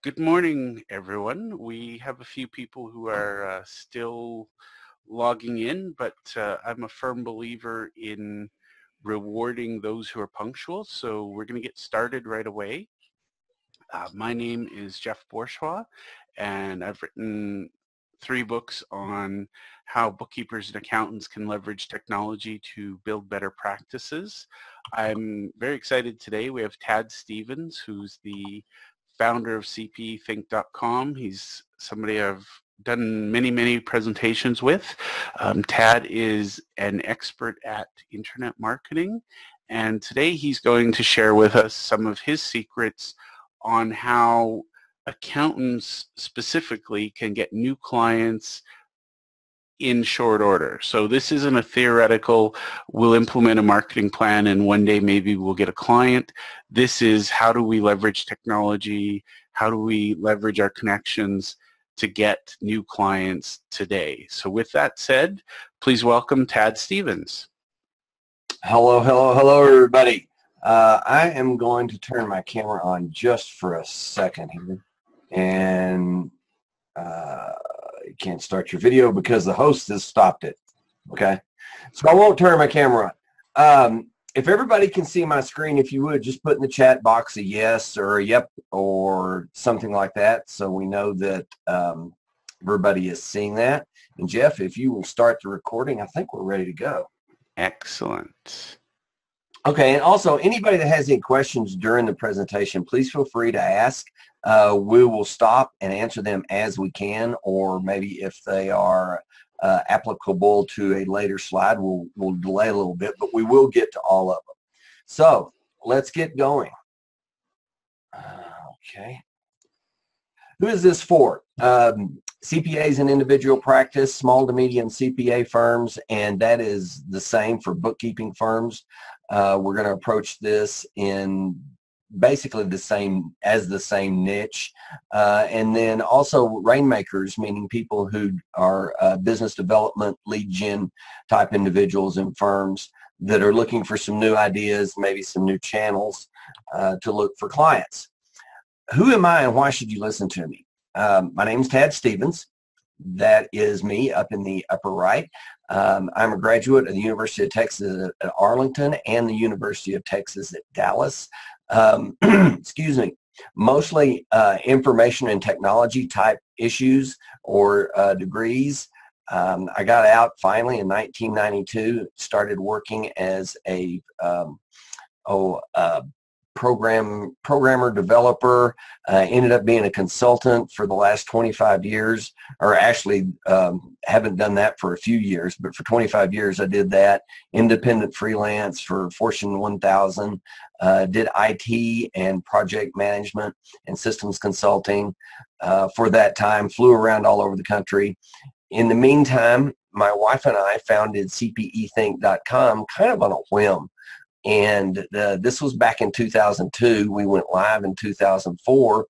Good morning, everyone. We have a few people who are still logging in, but I'm a firm believer in rewarding those who are punctual, so we're going to get started right away. My name is Jeff Bourgeois, and I've written 3 books on how bookkeepers and accountants can leverage technology to build better practices. I'm very excited today. We have Tad Stevens, who's the founder of cpethink.com. He's somebody I've done many presentations with. Tad is an expert at internet marketing, and today he's going to share with us some of his secrets on how accountants specifically can get new clients in short order. So this isn't a theoretical, we'll implement a marketing plan and one day maybe we'll get a client. This is how do we leverage technology, how do we leverage our connections to get new clients today. So with that said, please welcome Tad Stevens. Hello, everybody. I am going to turn my camera on just for a second here, and you can't start your video because the host has stopped it. Okay, so I won't turn my camera on. If everybody can see my screen, if you would just put in the chat box a yes or a yep or something like that, so we know that everybody is seeing that. And Jeff, if you will start the recording, I think we're ready to go. Excellent. Okay, and also anybody that has any questions during the presentation, please feel free to ask. We will stop and answer them as we can, or maybe if they are applicable to a later slide, we'll delay a little bit, but we will get to all of them. So let's get going. Okay. Who is this for? CPAs and individual practice, small to medium CPA firms, and that is the same for bookkeeping firms. We're going to approach this in basically the same niche, and then also rainmakers, meaning people who are business development, lead gen type individuals and firms that are looking for some new ideas, maybe some new channels to look for clients. Who am I and why should you listen to me? My name is Tad Stevens. That is me up in the upper right. I'm a graduate of the University of Texas at Arlington and the University of Texas at Dallas. Excuse me. Mostly information and technology type issues or degrees. I got out finally in 1992, started working as a programmer, developer, ended up being a consultant for the last 25 years, or actually haven't done that for a few years, but for 25 years I did that, independent freelance for Fortune 1000, did IT and project management and systems consulting for that time, flew around all over the country. In the meantime, my wife and I founded cpethink.com kind of on a whim. And this was back in 2002. We went live in 2004,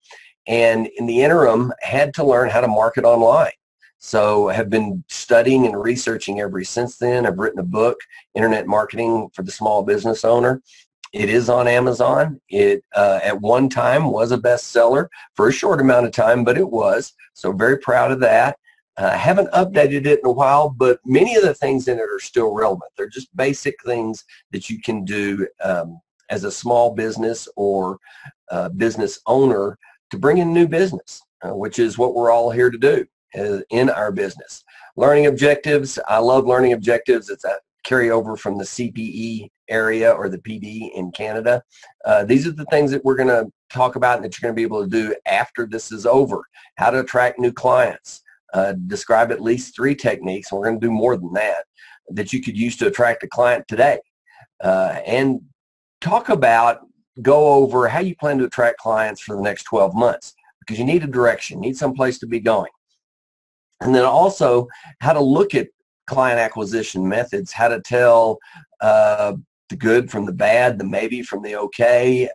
and in the interim had to learn how to market online. So have been studying and researching ever since then. I've written a book, Internet Marketing for the Small Business Owner. It is on Amazon. It at one time was a bestseller for a short amount of time, but it was. So very proud of that. Haven't updated it in a while, but many of the things in it are still relevant. They're just basic things that you can do as a small business or business owner to bring in new business, which is what we're all here to do in our business. Learning objectives. I love learning objectives. It's a carryover from the CPE area or the PD in Canada. These are the things that we're going to talk about and that you're going to be able to do after this is over. How to attract new clients. Describe at least 3 techniques, and we're going to do more than that, that you could use to attract a client today. And go over how you plan to attract clients for the next 12 months, because you need a direction, need some place to be going. And then also how to look at client acquisition methods, how to tell the good from the bad, the maybe from the okay,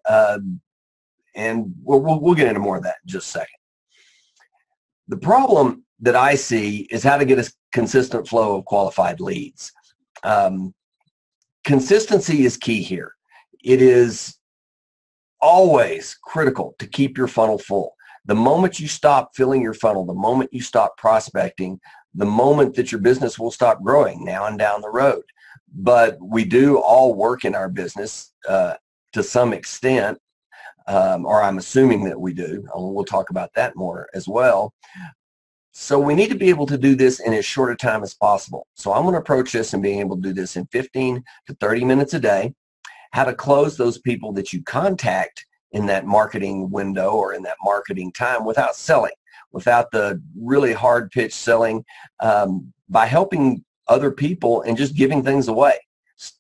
and we'll get into more of that in just a second. The problem that I see is how to get a consistent flow of qualified leads. Consistency is key here. It is always critical to keep your funnel full. The moment you stop filling your funnel, the moment you stop prospecting, the moment that your business will stop growing now and down the road. But we do all work in our business to some extent, or I'm assuming that we do. We'll talk about that more as well. So we need to be able to do this in as short a time as possible. So I'm going to approach this and being able to do this in 15 to 30 minutes a day. How to close those people that you contact in that marketing window or in that marketing time without selling, without the really hard pitch selling, by helping other people and just giving things away,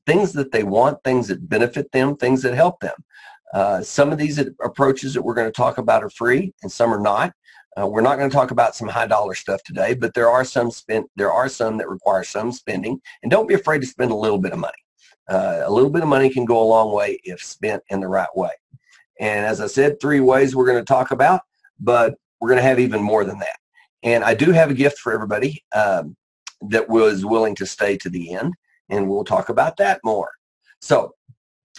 things that they want, things that benefit them, things that help them. Some of these approaches that we're going to talk about are free and some are not. We're not going to talk about some high dollar stuff today, but there are some that require some spending, and don't be afraid to spend a little bit of money. A little bit of money can go a long way if spent in the right way. And as I said, 3 ways we're going to talk about, but we're going to have even more than that. And I do have a gift for everybody that was willing to stay to the end, and we'll talk about that more. So,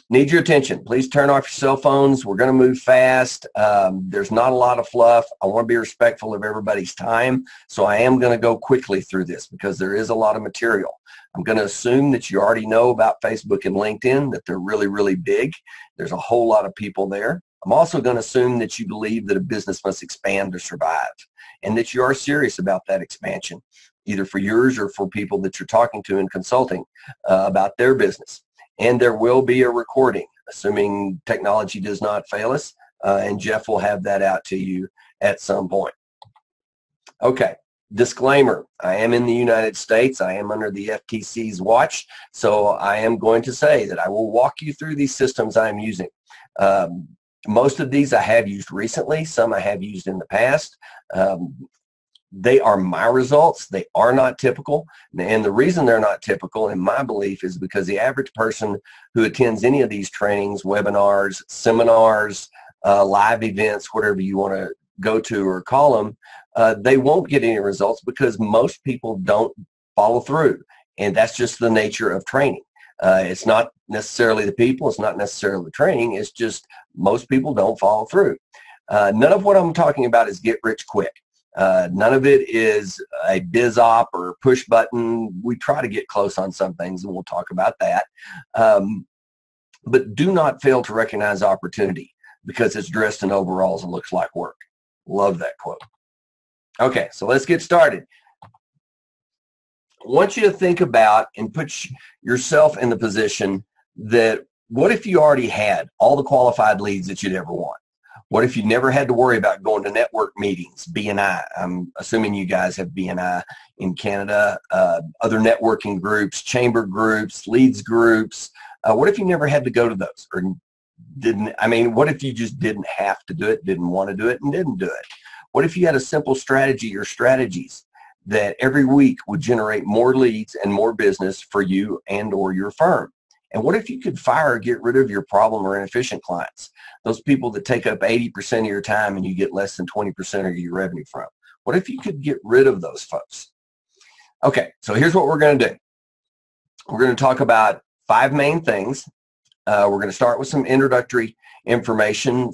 need your attention. Please turn off your cell phones. We're going to move fast. There's not a lot of fluff. I want to be respectful of everybody's time, so I am going to go quickly through this because there is a lot of material. I'm going to assume that you already know about Facebook and LinkedIn, that they're really, really big. There's a whole lot of people there. I'm also going to assume that you believe that a business must expand to survive and that you are serious about that expansion, either for yours or for people that you're talking to and consulting about their business. And there will be a recording, assuming technology does not fail us, and Jeff will have that out to you at some point. Okay. Disclaimer, I am in the United States. I am under the FTC's watch, so I am going to say that I will walk you through these systems I'm using. Most of these I have used recently. Some I have used in the past. They are my results. They are not typical. And the reason they're not typical, in my belief, is because the average person who attends any of these trainings, webinars, seminars, live events, whatever you want to go to or call them, they won't get any results because most people don't follow through. And that's just the nature of training. It's not necessarily the people, it's not necessarily the training, it's just most people don't follow through. None of what I'm talking about is get rich quick. None of it is a biz op or push button. We try to get close on some things, and we'll talk about that. But do not fail to recognize opportunity because it's dressed in overalls and looks like work. Love that quote. Okay, so let's get started. I want you to think about and put yourself in the position that what if you already had all the qualified leads that you'd ever want? What if you never had to worry about going to network meetings, BNI? I'm assuming you guys have BNI in Canada, other networking groups, chamber groups, leads groups. What if you never had to go to those or what if you just didn't have to do it, didn't want to do it, and didn't do it? What if you had a simple strategy or strategies that every week would generate more leads and more business for you and or your firm? And what if you could fire or get rid of your problem or inefficient clients, those people that take up 80% of your time and you get less than 20% of your revenue from? What if you could get rid of those folks? Okay, so here's what we're going to do. We're going to talk about 5 main things. We're going to start with some introductory information,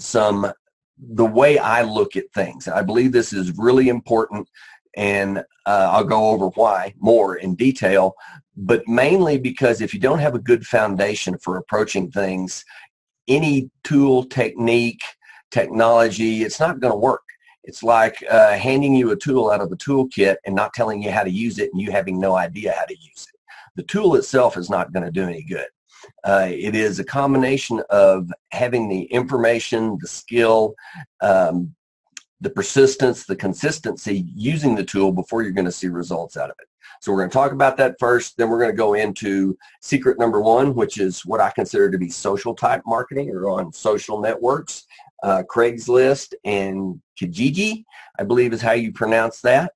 the way I look at things. I believe this is really important, and I'll go over why more in detail, but mainly because if you don't have a good foundation for approaching things, any tool, technique, technology, it's not going to work. It's like handing you a tool out of a toolkit and not telling you how to use it and you having no idea how to use it. The tool itself is not going to do any good. It is a combination of having the information, the skill, the persistence, the consistency using the tool before you're going to see results out of it. So we're going to talk about that first, then we're going to go into secret number 1, which is what I consider to be social type marketing or on social networks. Craigslist and Kijiji, I believe is how you pronounce that,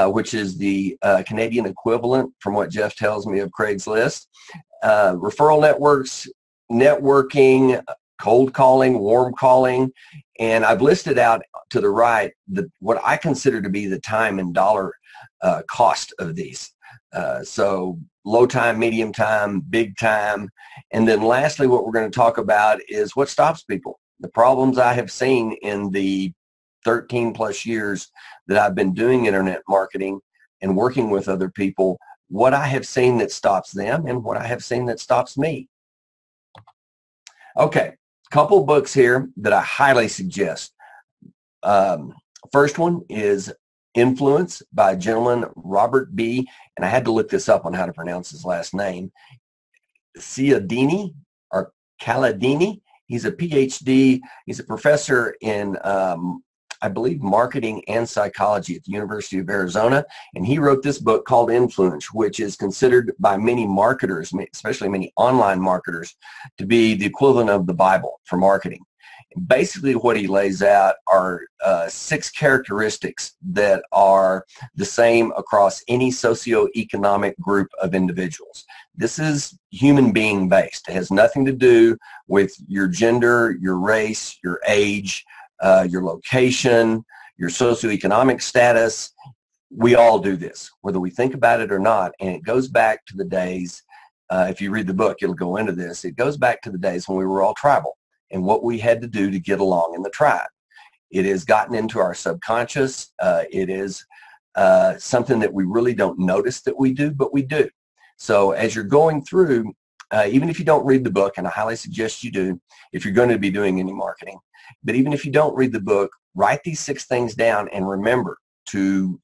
which is the Canadian equivalent from what Jeff tells me of Craigslist. Referral networks, networking, cold calling, warm calling, and I've listed out to the right what I consider to be the time and dollar cost of these. So low time, medium time, big time, and then lastly what we're going to talk about is what stops people. The problems I have seen in the 13 plus years that I've been doing internet marketing and working with other people, what I have seen that stops them and what I have seen that stops me. Okay, couple books here that I highly suggest. First one is Influence by a gentleman, Robert B., and I had to look this up on how to pronounce his last name, Cialdini or Caladini. He's a PhD. He's a professor in, I believe, marketing and psychology at the University of Arizona, and he wrote this book called Influence, which is considered by many marketers, especially many online marketers, to be the equivalent of the Bible for marketing. Basically, what he lays out are 6 characteristics that are the same across any socioeconomic group of individuals. This is human being based. It has nothing to do with your gender, your race, your age, your location, your socioeconomic status. We all do this, whether we think about it or not. And it goes back to the days, if you read the book, it'll go into this. It goes back to the days when we were all tribal and what we had to do to get along in the tribe. It has gotten into our subconscious. It is something that we really don't notice that we do, but we do. So as you're going through, even if you don't read the book, and I highly suggest you do if you're going to be doing any marketing, but even if you don't read the book, write these 6 things down and remember to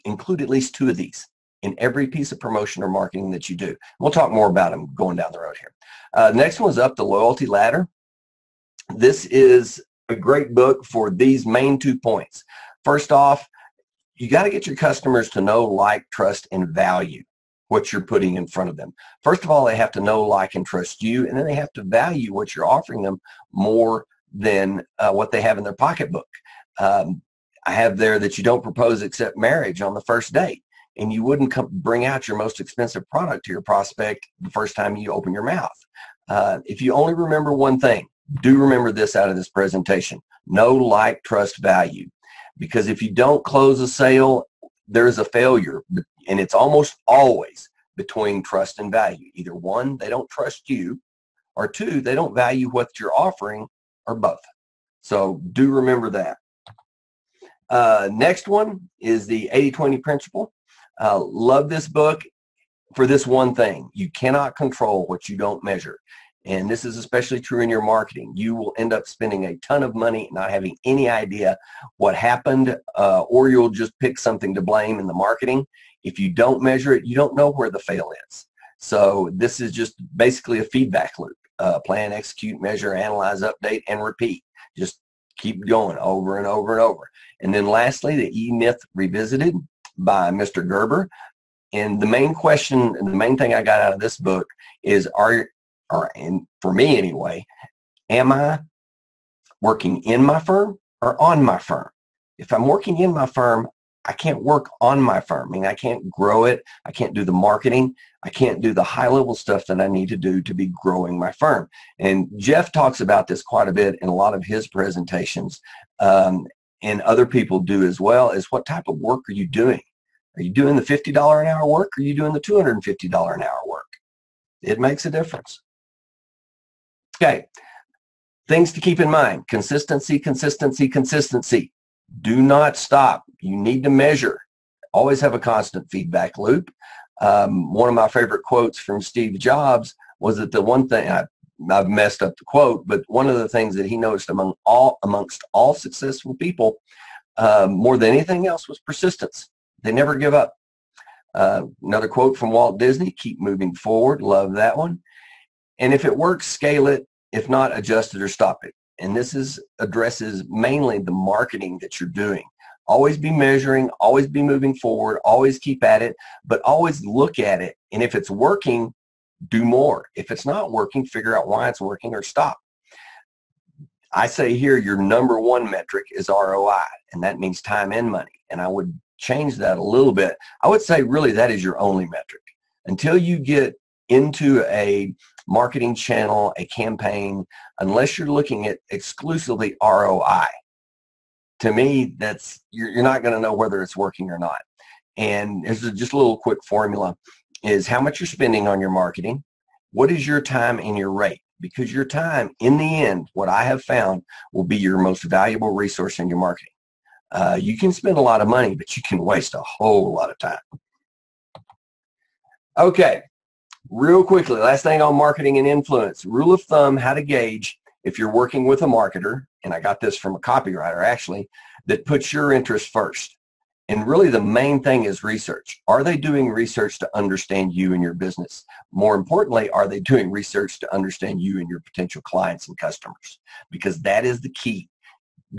include at least 2 of these in every piece of promotion or marketing that you do. We'll talk more about them going down the road here. Next one is Up the Loyalty Ladder. This is a great book for these main 2 points. First off, you got to get your customers to know, like, trust, and value what you're putting in front of them. First of all, they have to know, like, and trust you, and then they have to value what you're offering them more than what they have in their pocketbook. I have there that you don't propose except marriage on the first date, and you wouldn't bring out your most expensive product to your prospect the first time you open your mouth. If you only remember one thing, do remember this out of this presentation: know, like, trust, value. Because if you don't close a sale, there's a failure, and it's almost always between trust and value. Either 1, they don't trust you, or 2, they don't value what you're offering, or both. So do remember that. Next one is the 80-20 principle. Love this book for this one thing: you cannot control what you don't measure. And this is especially true in your marketing. You will end up spending a ton of money not having any idea what happened, or you'll just pick something to blame in the marketing. If you don't measure it, you don't know where the fail is. So this is just basically a feedback loop. Plan, execute, measure, analyze, update, and repeat. Just keep going over and over and over. And then lastly, the E-Myth Revisited by Mr. Gerber. And the main question and the main thing I got out of this book is, and for me anyway, am I working in my firm or on my firm? If I'm working in my firm, I can't work on my firm. I mean, I can't grow it. I can't do the marketing. I can't do the high-level stuff that I need to do to be growing my firm. And Jeff talks about this quite a bit in a lot of his presentations, and other people do as well, is what type of work are you doing? Are you doing the $50 an hour work, or are you doing the $250 an hour work? It makes a difference. Okay, things to keep in mind: consistency, consistency, consistency. Do not stop. You need to measure. Always have a constant feedback loop. One of my favorite quotes from Steve Jobs was that the one thing, I've messed up the quote, but one of the things that he noticed amongst all successful people, more than anything else, was persistence. They never give up. Another quote from Walt Disney: keep moving forward. Love that one. And if it works, scale it. If not, adjust it or stop it. And this addresses mainly the marketing that you're doing. Always be measuring, always be moving forward, always keep at it, but always look at it. And if it's working, do more. If it's not working, figure out why it's working or stop. I say here your number 1 metric is ROI, and that means time and money. And I would change that a little bit. I would say really that is your only metric. Until you get into a marketing channel, a campaign, unless you're looking at exclusively ROI, to me, that's you're not going to know whether it's working or not. And here's just a little quick formula: is how much you're spending on your marketing, what is your time and your rate. because your time, in the end, what I have found, will be your most valuable resource in your marketing. You can spend a lot of money, but you can waste a whole lot of time. Okay, real quickly, last thing on marketing and influence. Rule of thumb, how to gauge if you're working with a marketer, and I got this from a copywriter actually, that puts your interest first. And really the main thing is research. Are they doing research to understand you and your business? More importantly, are they doing research to understand you and your potential clients and customers? Because that is the key.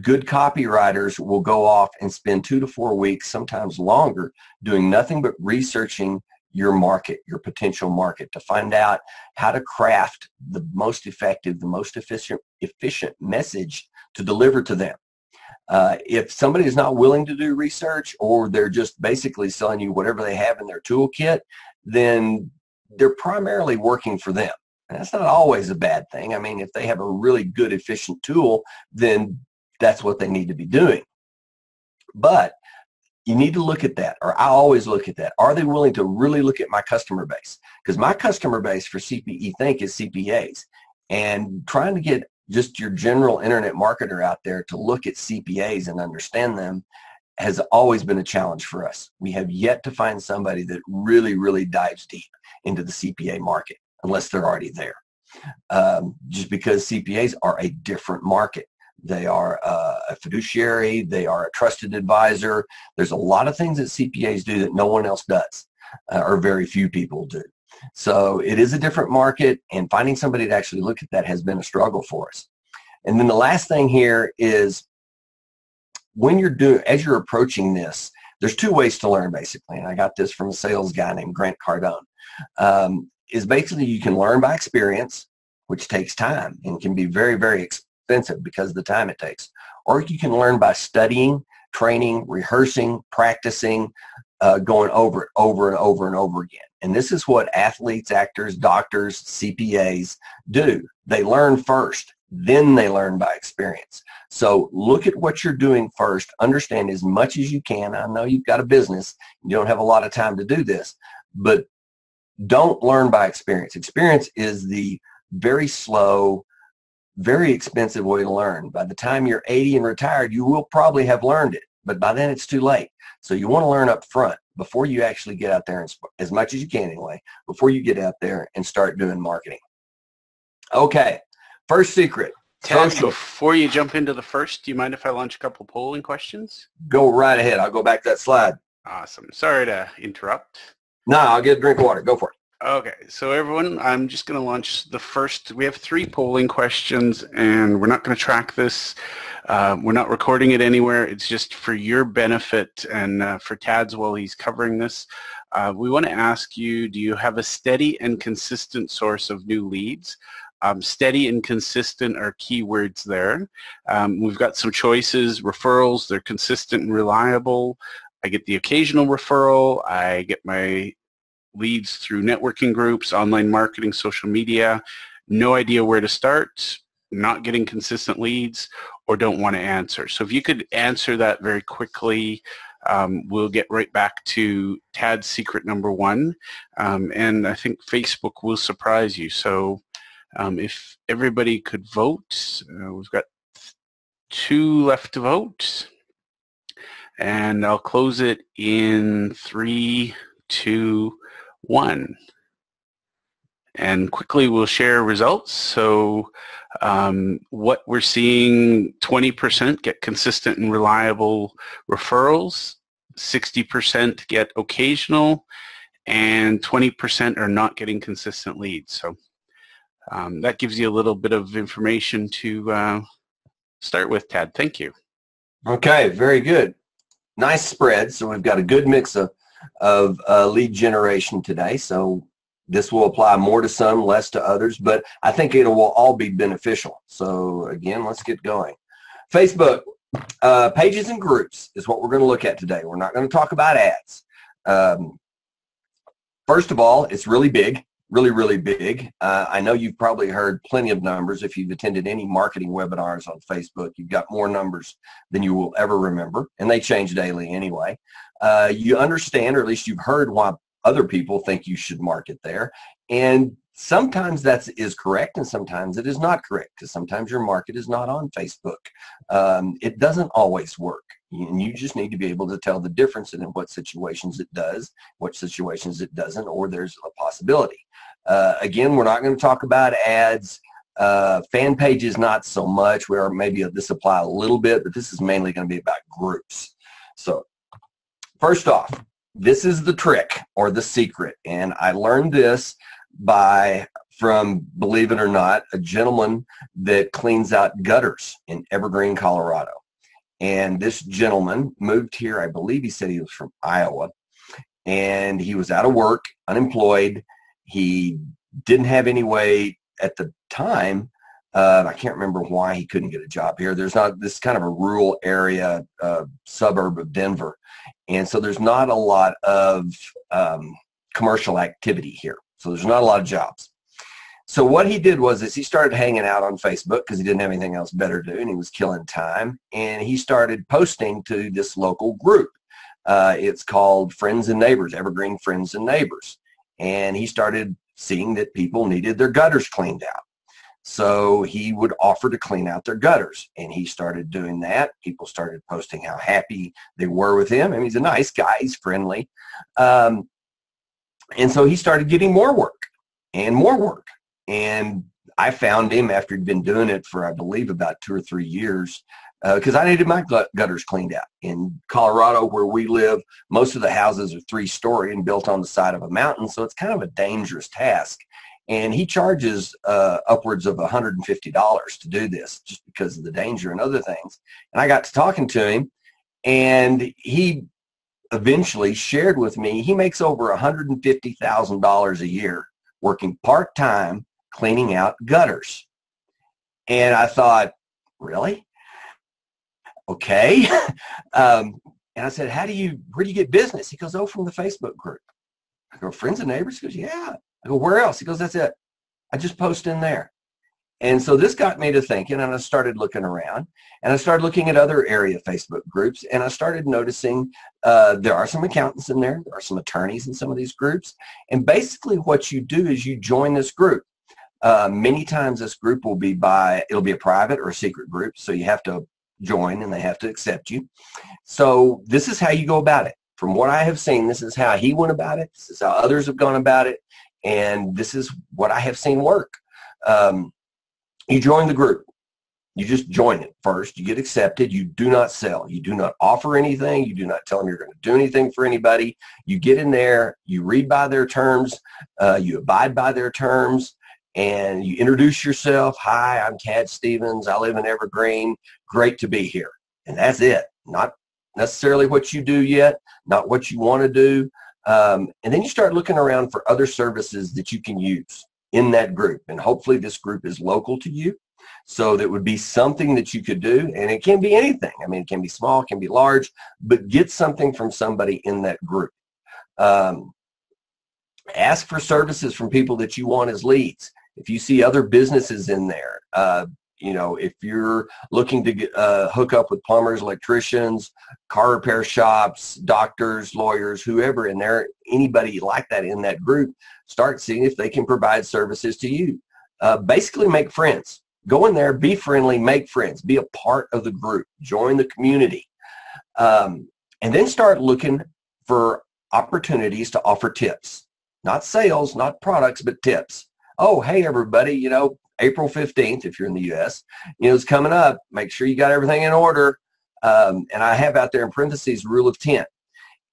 Good copywriters will go off and spend 2 to 4 weeks, sometimes longer, doing nothing but researching your market, your potential market, to find out how to craft the most effective, the most efficient message to deliver to them. If somebody is not willing to do research, or they're just basically selling you whatever they have in their toolkit, then they're primarily working for them. And that's not always a bad thing. I mean, if they have a really good, efficient tool, then that's what they need to be doing. But you need to look at that, or I always look at that. Are they willing to really look at my customer base? Because my customer base for CPE Think is CPAs. And trying to get just your general internet marketer out there to look at CPAs and understand them has always been a challenge for us. We have yet to find somebody that really, really dives deep into the CPA market, unless they're already there. Just because CPAs are a different market. They are a fiduciary. They are a trusted advisor. There's a lot of things that CPAs do that no one else does, or very few people do. So it is a different market, and finding somebody to actually look at that has been a struggle for us. And then the last thing here is, when you're as you're approaching this, there's 2 ways to learn, basically. And I got this from a sales guy named Grant Cardone. Is basically you can learn by experience, which takes time and can be very, very expensive because of the time it takes. Or you can learn by studying, training, rehearsing, practicing, going over it over and over and over again. And this is what athletes, actors, doctors, CPAs do. They learn first, then they learn by experience. So look at what you're doing first, understand as much as you can. I know you've got a business, you don't have a lot of time to do this, but don't learn by experience. Experience is the very slow, very expensive way to learn. By the time you're 80 and retired, you will probably have learned it, but by then it's too late. So you want to learn up front before you actually get out there, and as much as you can anyway, before you get out there and start doing marketing. Okay, first secret. Ted, before you jump into the first, do you mind if I launch a couple polling questions? Go right ahead. I'll go back to that slide. Awesome. Sorry to interrupt. No, I'll get a drink of water. Go for it. Okay, so everyone, I'm just going to launch the first. We have 3 polling questions, and we're not going to track this. We're not recording it anywhere. It's just for your benefit and for Tad's while he's covering this. We want to ask you, do you have a steady and consistent source of new leads? Steady and consistent are keywords there. We've got some choices. Referrals, they're consistent and reliable. I get the occasional referral. I get my leads through networking groups, online marketing, social media. No idea where to start, not getting consistent leads, or don't want to answer. So if you could answer that very quickly, we'll get right back to Tad's secret number 1. And I think Facebook will surprise you. So if everybody could vote, we've got 2 left to vote. And I'll close it in 3, 2, 1. And quickly we'll share results. So what we're seeing, 20% get consistent and reliable referrals, 60% get occasional, and 20% are not getting consistent leads. So that gives you a little bit of information to start with, Tad. Thank you. Okay, very good. Nice spread. So we've got a good mix of lead generation today. So this will apply more to some, less to others, but I think it will all be beneficial. So again, let's get going. Facebook, pages and groups is what we're going to look at today. We're not going to talk about ads. First of all, it's really big. Really, really big. I know you've probably heard plenty of numbers. If you've attended any marketing webinars on Facebook, you've got more numbers than you will ever remember, and they change daily anyway. You understand, or at least you've heard why other people think you should market there. And Sometimes that is correct and sometimes it is not correct, because sometimes your market is not on Facebook. It doesn't always work, and you just need to be able to tell the difference in what situations it does, what situations it doesn't, or there's a possibility. Again, we're not going to talk about ads. Fan pages, not so much, where maybe this apply a little bit, but this is mainly going to be about groups. So first off, this is the trick or the secret, and I learned this from, believe it or not, a gentleman that cleans out gutters in Evergreen, Colorado. And this gentleman moved here, I believe he said he was from Iowa, and he was out of work, unemployed. He didn't have any way at the time. I can't remember why he couldn't get a job here. There's not, this kind of a rural area, suburb of Denver. And so there's not a lot of commercial activity here. So there's not a lot of jobs. So what he did was he started hanging out on Facebook because he didn't have anything else better to do, and he was killing time. And he started posting to this local group. It's called Friends and Neighbors, Evergreen Friends and Neighbors. And he started seeing that people needed their gutters cleaned out. So he would offer to clean out their gutters, and he started doing that. People started posting how happy they were with him. I mean, he's a nice guy, he's friendly. And so he started getting more work and more work. And I found him after he'd been doing it for, I believe, about 2 or 3 years, because I needed my gutters cleaned out. In Colorado, where we live, most of the houses are 3-story and built on the side of a mountain, so it's kind of a dangerous task. And he charges upwards of $150 to do this, just because of the danger and other things. And I got to talking to him, and he eventually shared with me he makes over $150,000 a year working part-time cleaning out gutters. And I thought, really? Okay. And I said, where do you get business? He goes, oh, from the Facebook group. I go, Friends and Neighbors? He goes, yeah. I go, where else? He goes, that's it. I just post in there. And so this got me to thinking, and I started looking around, and I started looking at other area Facebook groups, and I started noticing there are some accountants in there are some attorneys in some of these groups. And basically what you do is you join this group. Many times this group will be it'll be a private or a secret group, so you have to join and they have to accept you. So this is how you go about it. From what I have seen, this is how he went about it. This is how others have gone about it. And this is what I have seen work. You join the group. You just join it first. You get accepted. You do not sell. You do not offer anything. You do not tell them you're going to do anything for anybody. You get in there. You read by their terms. You abide by their terms. And you introduce yourself. Hi, I'm Tad Stevens. I live in Evergreen. Great to be here. And that's it. Not necessarily what you do yet. Not what you want to do. And then you start looking around for other services that you can use in that group. And hopefully this group is local to you. So that would be something that you could do. And it can be anything. I mean, it can be small, it can be large, but get something from somebody in that group. Ask for services from people that you want as leads. If you see other businesses in there, you know, if you're looking to get, hook up with plumbers, electricians, car repair shops, doctors, lawyers, whoever in there, anybody like that in that group, start seeing if they can provide services to you. Basically make friends. Go in there, be friendly, make friends, be a part of the group, join the community. And then start looking for opportunities to offer tips. Not sales, not products, but tips. Oh, hey, everybody, you know, April 15th, if you're in the U.S., you know, it's coming up. Make sure you got everything in order. And I have out there in parentheses, rule of 10.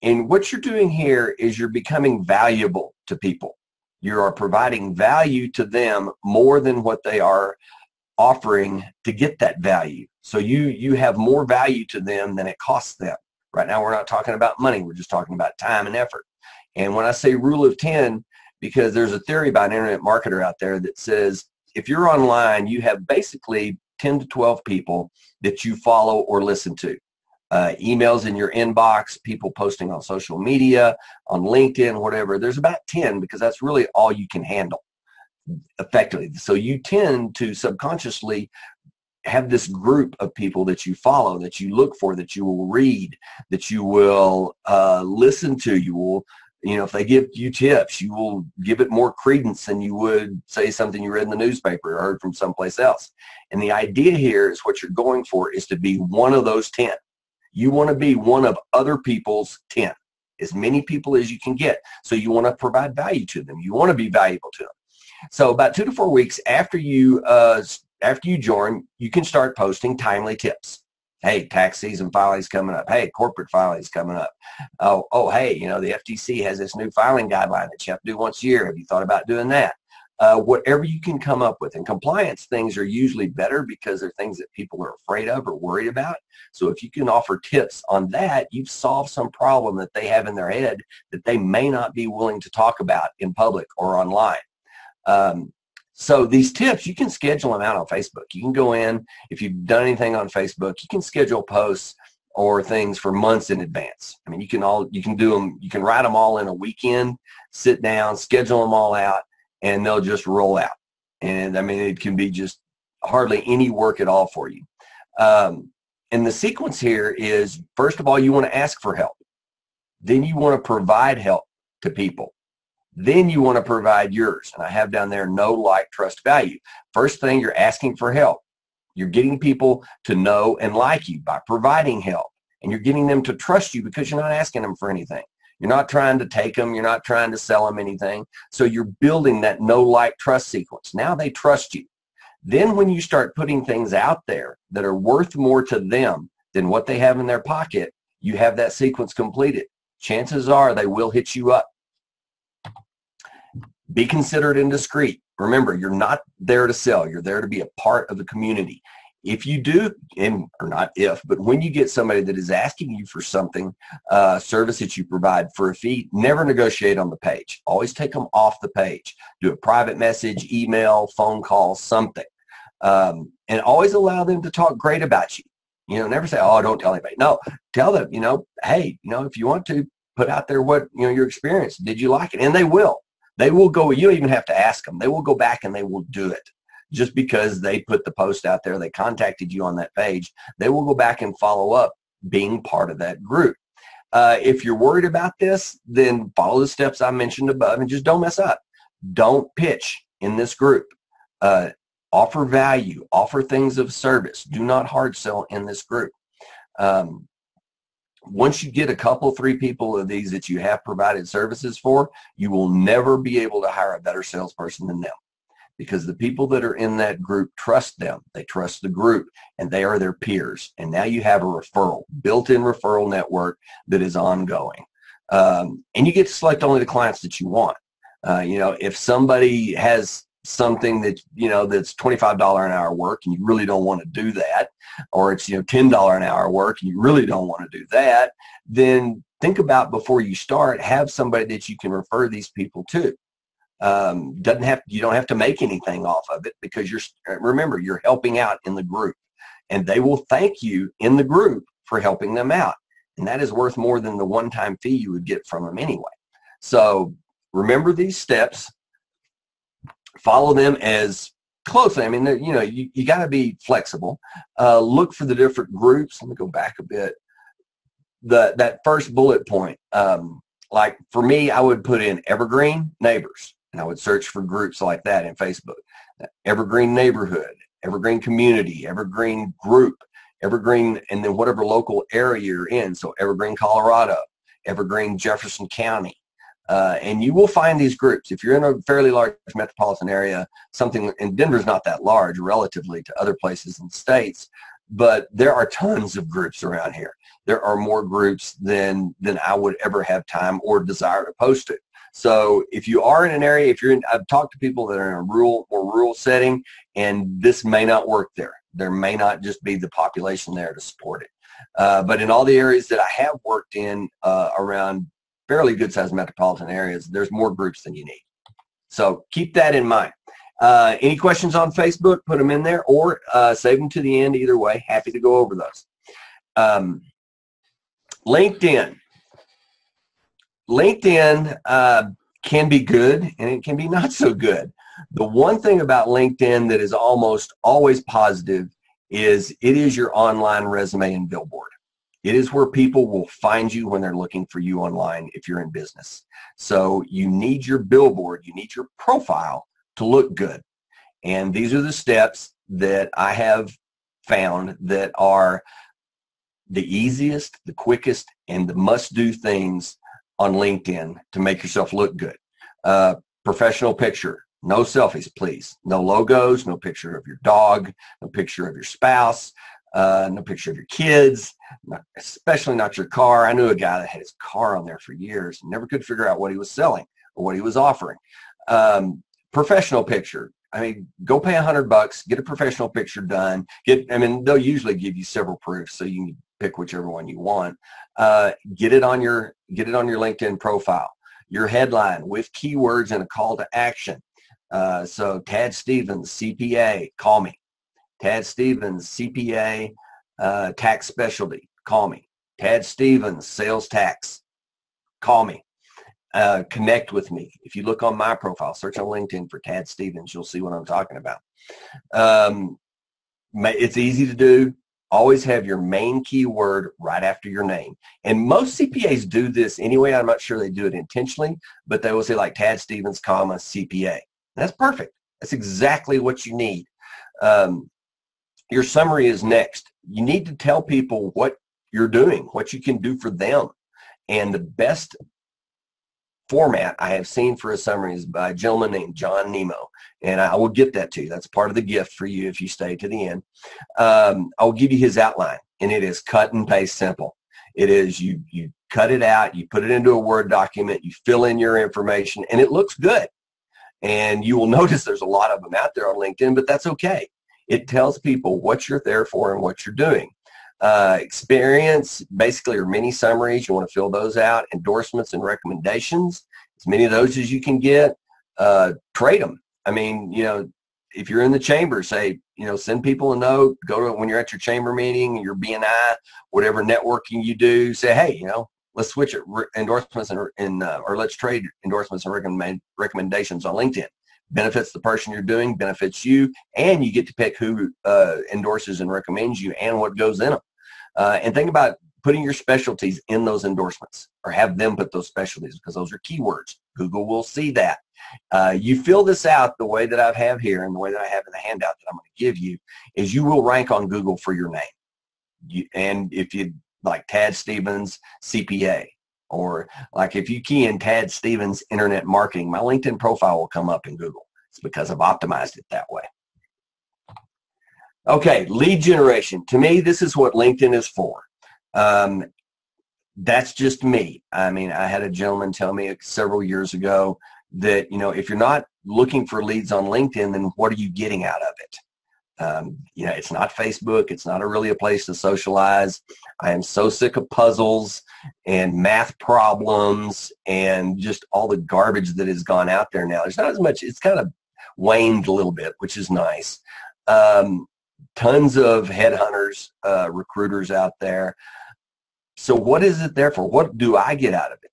And what you're doing here is you're becoming valuable to people. You are providing value to them more than what they are offering to get that value. So you have more value to them than it costs them. Right now, we're not talking about money. We're just talking about time and effort. And when I say rule of 10, because there's a theory by an internet marketer out there that says if you're online, you have basically 10 to 12 people that you follow or listen to. Emails in your inbox, people posting on social media, on LinkedIn, whatever. There's about 10 because that's really all you can handle effectively. So you tend to subconsciously have this group of people that you follow, that you look for, that you will read, that you will listen to, you will if they give you tips, you will give it more credence than you would say something you read in the newspaper or heard from someplace else. And the idea here is what you're going for is to be one of those 10. You want to be one of other people's 10, as many people as you can get. So you want to provide value to them. You want to be valuable to them. So about 2 to 4 weeks after you join, you can start posting timely tips. Hey, tax season filing's coming up. Hey, corporate filing's coming up. Oh, hey, the FTC has this new filing guideline that you have to do once a year. Have you thought about doing that? Whatever you can come up with. And compliance things are usually better because they're things that people are afraid of or worried about. So if you can offer tips on that, you've solved some problem that they have in their head that they may not be willing to talk about in public or online. So these tips, you can schedule them out on Facebook. You can go in, if you've done anything on Facebook, you can schedule posts or things for months in advance. I mean, you can do them, you can write them all in a weekend, sit down, schedule them all out, and they'll just roll out. And I mean, it can be just hardly any work at all for you. And the sequence here is, first of all, you want to ask for help. Then you want to provide help to people. Then you want to provide yours. And I have down there, know, like, trust, value. First thing, you're asking for help. You're getting people to know and like you by providing help. And you're getting them to trust you because you're not asking them for anything. You're not trying to take them. You're not trying to sell them anything. So you're building that know, like, trust sequence. Now they trust you. Then when you start putting things out there that are worth more to them than what they have in their pocket, you have that sequence completed. Chances are they will hit you up. Be considerate and discreet. Remember, you're not there to sell. You're there to be a part of the community. If you do, or not if, but when you get somebody that is asking you for something, service that you provide for a fee, never negotiate on the page. Always take them off the page. Do a private message, email, phone call, something. And always allow them to talk great about you. Never say, oh, don't tell anybody. No, tell them, hey, if you want to, put out there what, your experience. Did you like it? And they will. They will go, you don't even have to ask them. They will go back and they will do it. Just because they put the post out there, they contacted you on that page, they will go back and follow up being part of that group. If you're worried about this, then follow the steps I mentioned above and just don't mess up. Don't pitch in this group. Offer value, offer things of service. Do not hard sell in this group. Once you get a couple, 3 people of these that you have provided services for, you will never be able to hire a better salesperson than them, because the people that are in that group trust them. They trust the group, and they are their peers. And now you have a referral, built-in referral network that is ongoing. And you get to select only the clients that you want. If somebody has something that, that's $25 an hour work and you really don't want to do that, or it's, $10 an hour work and you really don't want to do that, then think about, before you start, have somebody that you can refer these people to. You don't have to make anything off of it, because remember, you're helping out in the group, and they will thank you in the group for helping them out. And that is worth more than the one-time fee you would get from them anyway. So remember these steps. Follow them as closely. I mean, you got to be flexible. Look for the different groups. Let me go back a bit. That first bullet point, like for me, I would put in Evergreen Neighbors, and I would search for groups like that in Facebook. Evergreen Neighborhood, Evergreen Community, Evergreen Group, Evergreen, and then whatever local area you're in. So Evergreen, Colorado, Evergreen, Jefferson County. And you will find these groups. If you're in a fairly large metropolitan area, and Denver's not that large relatively to other places in the States, but there are tons of groups around here. There are more groups than I would ever have time or desire to post to. So if you are in an area, I've talked to people that are in a more rural setting, and this may not work there. There may not just be the population there to support it. But in all the areas that I have worked in around fairly good-sized metropolitan areas, there's more groups than you need. So keep that in mind. Any questions on Facebook, put them in there, or save them to the end. Either way, happy to go over those. LinkedIn. LinkedIn can be good, and it can be not so good. The one thing about LinkedIn that is almost always positive is it is your online resume and billboard. It is where people will find you when they're looking for you online if you're in business. So you need your billboard, you need your profile to look good. And these are the steps that I have found that are the easiest, the quickest, and the must-do things on LinkedIn to make yourself look good. Professional picture. No selfies, please. No logos, no picture of your dog, no picture of your spouse, no picture of your kids, especially not your car. I knew a guy that had his car on there for years and never could figure out what he was selling or what he was offering. Professional picture. I mean, go pay $100, get a professional picture done. They'll usually give you several proofs, so you can pick whichever one you want. Get it on your LinkedIn profile. Your headline with keywords and a call to action. So Tad Stevens, CPA, call me. Tad Stevens, CPA, tax specialty, call me. Tad Stevens, sales tax, call me. Connect with me. If you look on my profile, search on LinkedIn for Tad Stevens, you'll see what I'm talking about. It's easy to do. Always have your main keyword right after your name. And most CPAs do this anyway. I'm not sure they do it intentionally, but they will say like Tad Stevens, comma, CPA. That's perfect. That's exactly what you need. Your summary is next. You need to tell people what you're doing, what you can do for them. And the best format I have seen for a summary is by a gentleman named John Nemo, and I will get that to you. That's part of the gift for you if you stay to the end. I'll give you his outline, and it is cut and paste simple. It is you cut it out, you put it into a Word document, you fill in your information, and it looks good. And you will notice there's a lot of them out there on LinkedIn, but that's okay. It tells people what you're there for and what you're doing. Experience, basically, or mini summaries. You want to fill those out. Endorsements and recommendations, as many of those as you can get. Trade them. I mean, if you're in the chamber, say, send people a note. Go to when you're at your chamber meeting, your BNI, whatever networking you do. Say, hey, let's switch it. Endorsements or let's trade endorsements and recommendations on LinkedIn. Benefits the person you're doing, benefits you, and you get to pick who endorses and recommends you and what goes in them. And think about putting your specialties in those endorsements, or have them put those specialties, because those are keywords. Google will see that. You fill this out the way that I have here and the way that I have in the handout that I'm going to give you, is you will rank on Google for your name. And if you like Tad Stevens CPA, or like if you key in Tad Stevens Internet Marketing, my LinkedIn profile will come up in Google. It's because I've optimized it that way. Okay, lead generation. To me, this is what LinkedIn is for. That's just me. I mean, I had a gentleman tell me several years ago that, if you're not looking for leads on LinkedIn, then what are you getting out of it? It's not Facebook. It's not really a place to socialize. I am so sick of puzzles and math problems and just all the garbage that has gone out there now. There's not as much. It's kind of waned a little bit, which is nice. Tons of headhunters, recruiters out there. So what is it there for? What do I get out of it?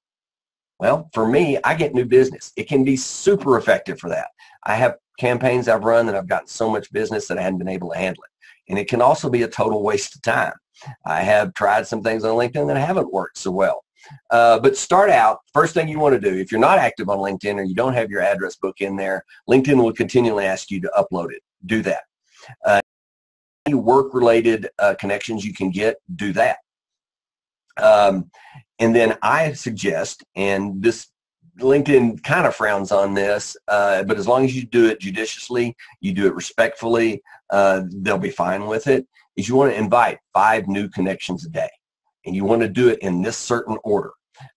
Well, for me, I get new business. It can be super effective for that. I have campaigns I've run that I've gotten so much business that I hadn't been able to handle it. And it can also be a total waste of time. I have tried some things on LinkedIn that haven't worked so well. But start out, first thing you want to do, if you're not active on LinkedIn or you don't have your address book in there, LinkedIn will continually ask you to upload it. Do that. Any work-related connections you can get, do that. And then I suggest, and this LinkedIn kind of frowns on this, but as long as you do it judiciously, you do it respectfully, they'll be fine with it, is you want to invite 5 new connections a day. And you want to do it in this certain order.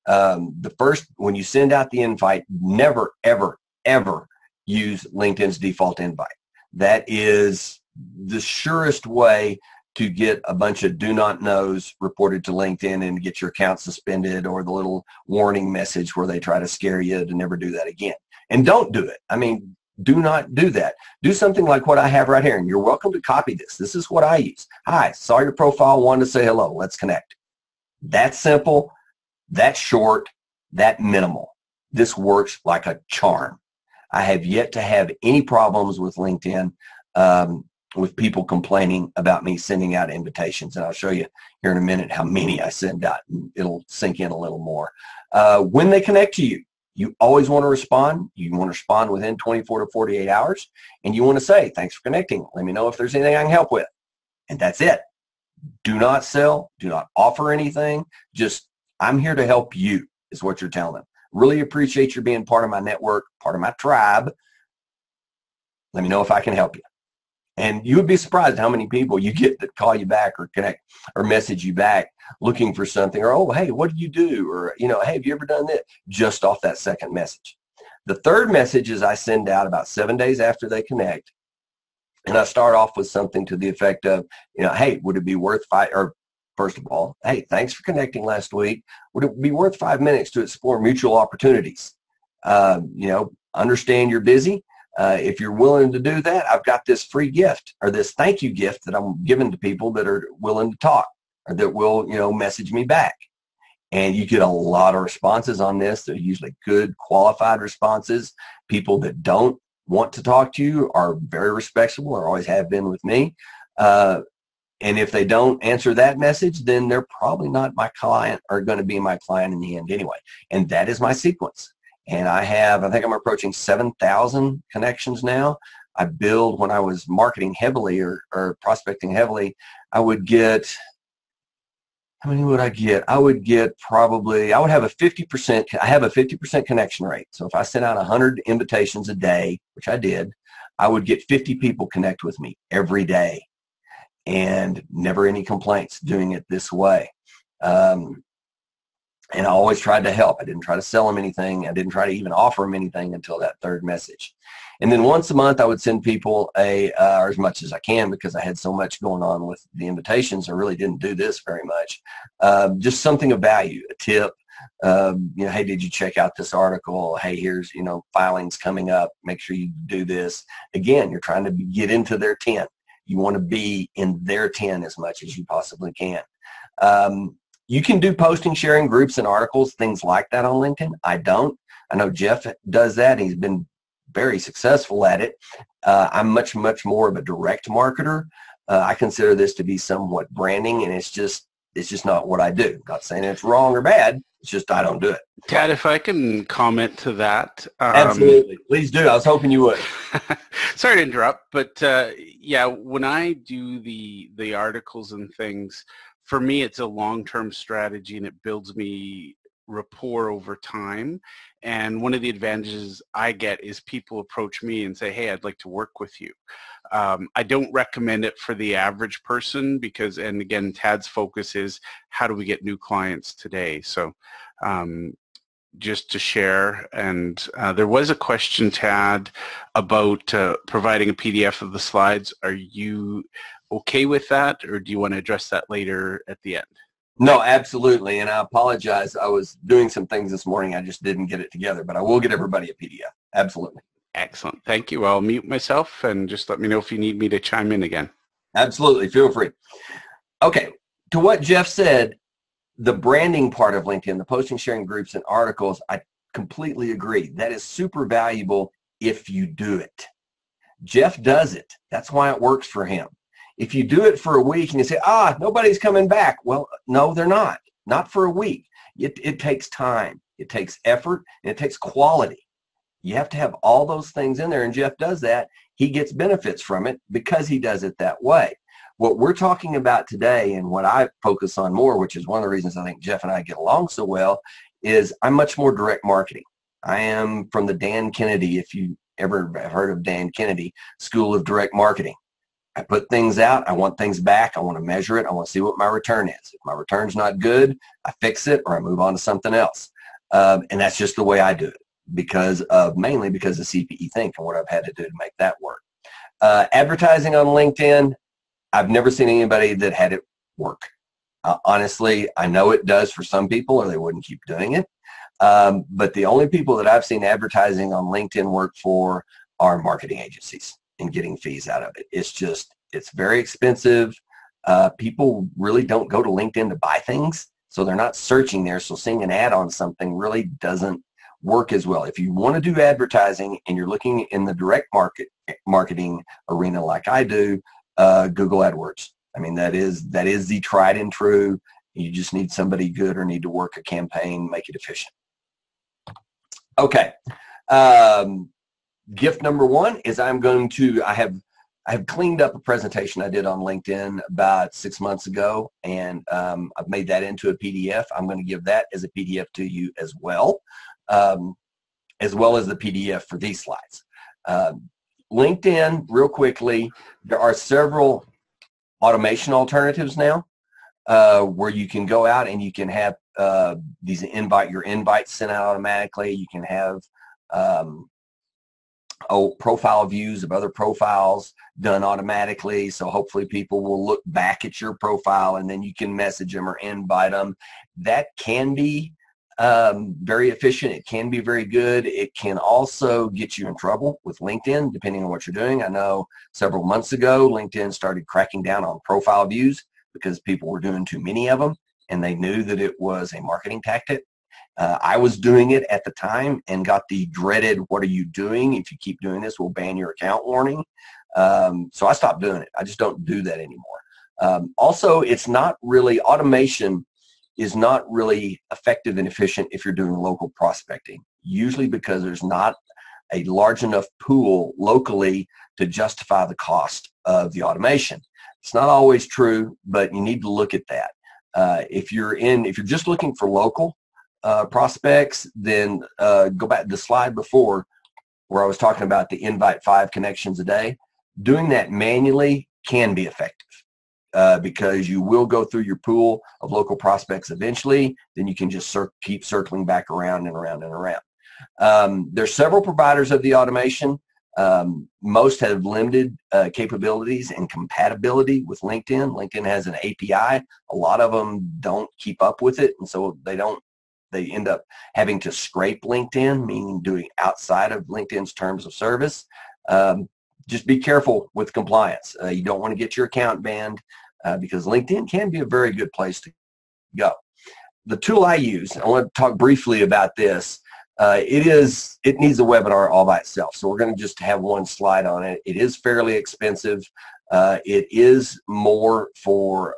The first, when you send out the invite, never, ever, ever use LinkedIn's default invite. That is the surest way to get a bunch of do not knows reported to LinkedIn and get your account suspended, or the little warning message where they try to scare you to never do that again. And don't do it. I mean, do not do that. Do something like what I have right here, and you're welcome to copy this. This is what I use. Hi, saw your profile, wanted to say hello. Let's connect. That simple, that short, that minimal. This works like a charm. I have yet to have any problems with LinkedIn. with people complaining about me sending out invitations. And I'll show you here in a minute how many I send out, and it'll sink in a little more. When they connect to you, you always want to respond. You want to respond within 24 to 48 hours, and you want to say, thanks for connecting. Let me know if there's anything I can help with. And that's it. Do not sell. Do not offer anything. Just, I'm here to help you is what you're telling them. Really appreciate you being part of my network, part of my tribe. Let me know if I can help you. And you would be surprised how many people you get that call you back or connect or message you back looking for something, or, oh, hey, what do you do? Or, you know, hey, have you ever done this? Just off that second message. The third message is I send out about 7 days after they connect. And I start off with something to the effect of, you know, hey, would it be worth or first of all, hey, thanks for connecting last week. Would it be worth 5 minutes to explore mutual opportunities? You know, understand you're busy. If you're willing to do that, I've got this free gift or this thank you gift that I'm giving to people that are willing to talk or that will, you know, message me back. And you get a lot of responses on this. They're usually good, qualified responses. People that don't want to talk to you are very respectable or always have been with me. And if they don't answer that message, then they're probably not my client or going to be my client in the end anyway. And that is my sequence. And I think I'm approaching 7,000 connections now. I build, when I was marketing heavily or prospecting heavily, I would get, how many would I get? I would get probably, I would have a 50%, I have a 50% connection rate. So if I sent out 100 invitations a day, which I did, I would get 50 people connect with me every day. And never any complaints doing it this way. And I always tried to help. I didn't try to sell them anything. I didn't try to even offer them anything until that third message. And then once a month, I would send people or as much as I can, because I had so much going on with the invitations. I really didn't do this very much. Just something of value, a tip. You know, hey, did you check out this article? Hey, here's, you know, filings coming up. Make sure you do this. Again, you're trying to get into their tent. You want to be in their 10 as much as you possibly can. You can do posting, sharing groups and articles, things like that on LinkedIn. I don't. I know Jeff does that. He's been very successful at it. I'm much more of a direct marketer. I consider this to be somewhat branding, and it's just not what I do. Not saying it's wrong or bad. It's just I don't do it. Tad, if I can comment to that. Absolutely. Please do. I was hoping you would. Sorry to interrupt, but yeah, when I do the articles and things, for me, it's a long-term strategy, and it builds me rapport over time. And one of the advantages I get is people approach me and say, hey, I'd like to work with you. I don't recommend it for the average person because, and again, Tad's focus is how do we get new clients today? So just to share, and there was a question, Tad, about providing a PDF of the slides. Are you okay with that, or do you want to address that later at the end? No, absolutely, and I apologize. I was doing some things this morning. I just didn't get it together, but I will get everybody a PDF. Absolutely. Excellent. Thank you. I'll mute myself and just let me know if you need me to chime in again. Absolutely. Feel free. Okay. To what Jeff said, the branding part of LinkedIn, the posting, sharing groups and articles, I completely agree. That is super valuable if you do it. Jeff does it. That's why it works for him. If you do it for a week and you say, nobody's coming back. Well, no, they're not. Not for a week. It takes time. It takes effort, and it takes quality. You have to have all those things in there, and Jeff does that. He gets benefits from it because he does it that way. What we're talking about today, and what I focus on more, which is one of the reasons I think Jeff and I get along so well, is I'm much more direct marketing. I am from the Dan Kennedy, if you ever have heard of Dan Kennedy, School of Direct Marketing. I put things out. I want things back. I want to measure it. I want to see what my return is. If my return's not good, I fix it or I move on to something else. And that's just the way I do it, mainly because of CPE Think and what I've had to do to make that work. Advertising on LinkedIn, I've never seen anybody that had it work. Honestly, I know it does for some people or they wouldn't keep doing it. But the only people that I've seen advertising on LinkedIn work for are marketing agencies and getting fees out of it. It's very expensive. People really don't go to LinkedIn to buy things, so they're not searching there. So seeing an ad on something really doesn't work as well. If you want to do advertising and you're looking in the direct marketing arena like I do, Google AdWords. I mean, that is the tried and true. You just need somebody good or need to work a campaign, make it efficient. Okay. Gift number one is I have cleaned up a presentation I did on LinkedIn about 6 months ago, and I've made that into a PDF. I'm going to give that as a PDF to you as well as the PDF for these slides. LinkedIn, real quickly, there are several automation alternatives now where you can go out and you can have your invites sent out automatically. You can have profile views of other profiles done automatically, so hopefully people will look back at your profile and then you can message them or invite them. That can be very efficient. It can be very good. It can also get you in trouble with LinkedIn depending on what you're doing. I know several months ago LinkedIn started cracking down on profile views because people were doing too many of them and they knew that it was a marketing tactic. I was doing it at the time and got the dreaded, "What are you doing? If you keep doing this, we'll ban your account" warning. So I stopped doing it. I just don't do that anymore. Also, automation is not really effective and efficient if you're doing local prospecting, usually because there's not a large enough pool locally to justify the cost of the automation. It's not always true, but you need to look at that. If you're just looking for local prospects, then go back to the slide before where I was talking about the invite 5 connections a day. Doing that manually can be effective because you will go through your pool of local prospects eventually. Then you can just keep circling back around and around and around. There's several providers of the automation. Most have limited capabilities and compatibility with LinkedIn. LinkedIn has an API. A lot of them don't keep up with it, and so they end up having to scrape LinkedIn, meaning doing outside of LinkedIn's terms of service. Just be careful with compliance. You don't want to get your account banned because LinkedIn can be a very good place to go. The tool I use, I want to talk briefly about this. It needs a webinar all by itself, so we're going to just have one slide on it. It is fairly expensive. It is more for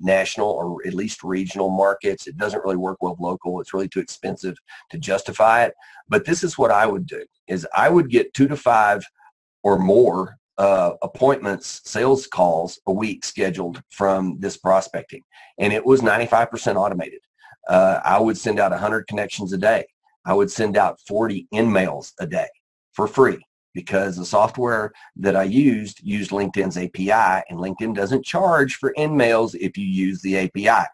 national or at least regional markets. It doesn't really work well local. It's really too expensive to justify it. But this is what I would do, is I would get 2 to 5 or more appointments, sales calls a week scheduled from this prospecting. And it was 95% automated. I would send out 100 connections a day. I would send out 40 in-mails a day for free, because the software that I used LinkedIn's API, and LinkedIn doesn't charge for in-mails if you use the API.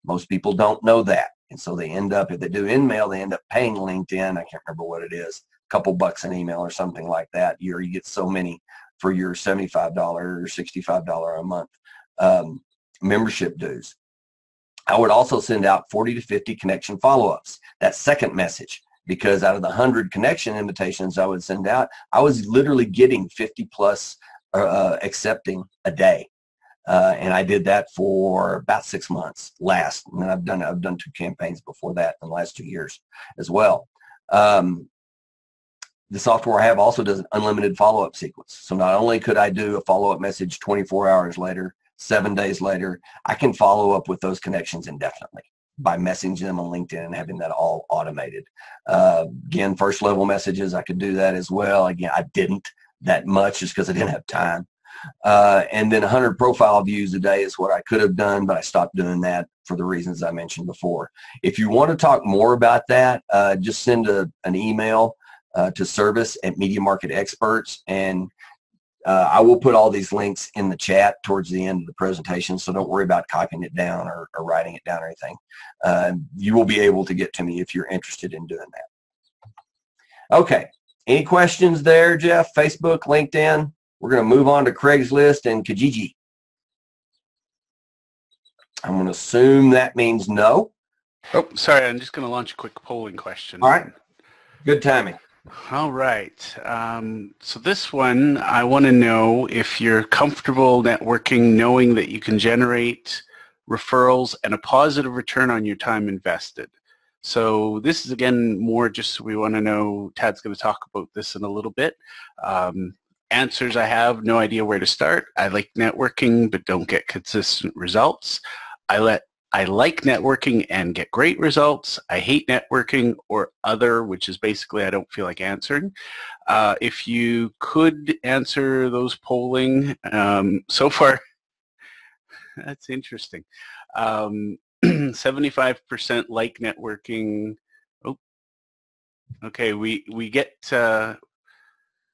Most people don't know that, and so they end up, if they do in-mail, they end up paying LinkedIn, I can't remember what it is, a couple bucks an email or something like that. You get so many for your $75 or $65 a month membership dues. I would also send out 40 to 50 connection follow-ups. That second message, because out of the 100 connection invitations I would send out, I was literally getting 50 plus accepting a day. And I did that for about 6 months last. And I've done 2 campaigns before that in the last 2 years as well. The software I have also does an unlimited follow-up sequence. So not only could I do a follow-up message 24 hours later, 7 days later, I can follow up with those connections indefinitely by messaging them on LinkedIn and having that all automated. Again, first level messages, I could do that as well. Again, I didn't that much just because I didn't have time. And then 100 profile views a day is what I could have done, but I stopped doing that for the reasons I mentioned before. If you want to talk more about that, just send an email to service@Media Market Experts, and I will put all these links in the chat towards the end of the presentation, so don't worry about copying it down or writing it down or anything. You will be able to get to me if you're interested in doing that. Okay, any questions there, Jeff? Facebook, LinkedIn? We're going to move on to Craigslist and Kijiji. I'm going to assume that means no. Oh, sorry, I'm just going to launch a quick polling question. All right, good timing. All right. So this one, I want to know if you're comfortable networking, knowing that you can generate referrals and a positive return on your time invested. So this is, again, more just we want to know, Tad's going to talk about this in a little bit. Answers: I have no idea where to start. I like networking but don't get consistent results. I like networking and get great results. I hate networking, or other, which is basically I don't feel like answering. If you could answer those polling so far, that's interesting. 75% like networking. Oh, okay. We get.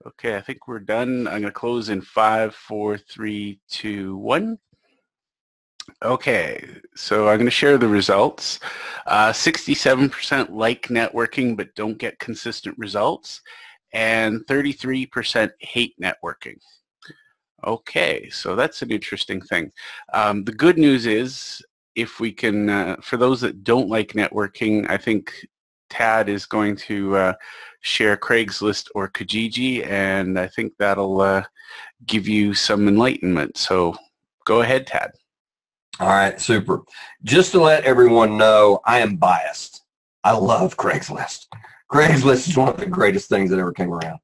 Okay, I think we're done. I'm going to close in 5, 4, 3, 2, 1. Okay, so I'm going to share the results. 67% like networking but don't get consistent results, and 33% hate networking. Okay, so that's an interesting thing. The good news is, if we can, for those that don't like networking, I think Tad is going to share Craigslist or Kijiji, and I think that'll give you some enlightenment. So go ahead, Tad. All right, super. Just to let everyone know, I am biased. I love Craigslist. Craigslist is one of the greatest things that ever came around.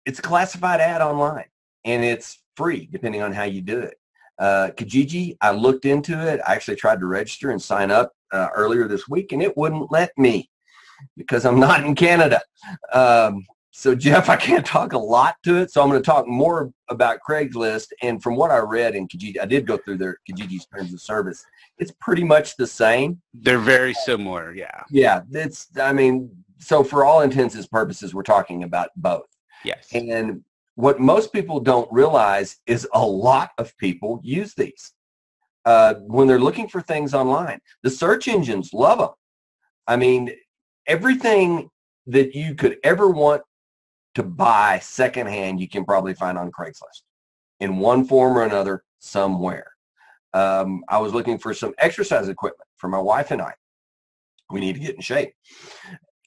It's a classified ad online, and it's free depending on how you do it. Kijiji, I looked into it. I actually tried to register and sign up earlier this week, and it wouldn't let me because I'm not in Canada. So Jeff, I can't talk a lot to it, so I'm going to talk more about Craigslist. And from what I read in Kijiji, I did go through their Kijiji's terms of service. It's pretty much the same. They're very similar, yeah. Yeah, I mean, so for all intents and purposes, we're talking about both. Yes. And what most people don't realize is a lot of people use these when they're looking for things online. The search engines love them. I mean, everything that you could ever want to buy secondhand, you can probably find on Craigslist in one form or another somewhere. I was looking for some exercise equipment for my wife and I. We need to get in shape.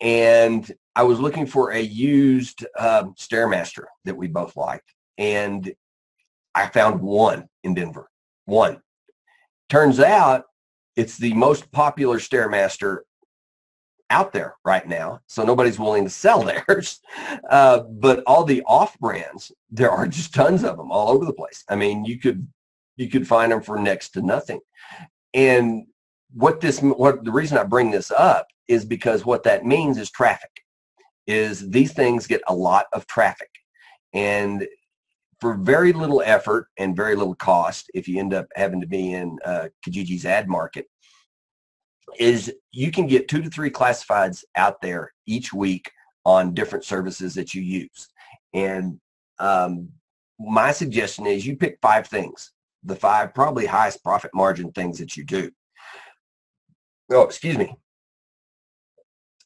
And I was looking for a used Stairmaster that we both liked. And I found one in Denver. One. Turns out it's the most popular Stairmaster out there right now, so nobody's willing to sell theirs. But all the off brands, there are just tons of them all over the place. I mean, you could find them for next to nothing. And the reason I bring this up is because what that means is traffic. Is these things get a lot of traffic, and for very little effort and very little cost, if you end up having to be in Kijiji's ad market, is you can get 2 to 3 classifieds out there each week on different services that you use. And my suggestion is you pick 5 things, the 5 probably highest profit margin things that you do. Oh, excuse me.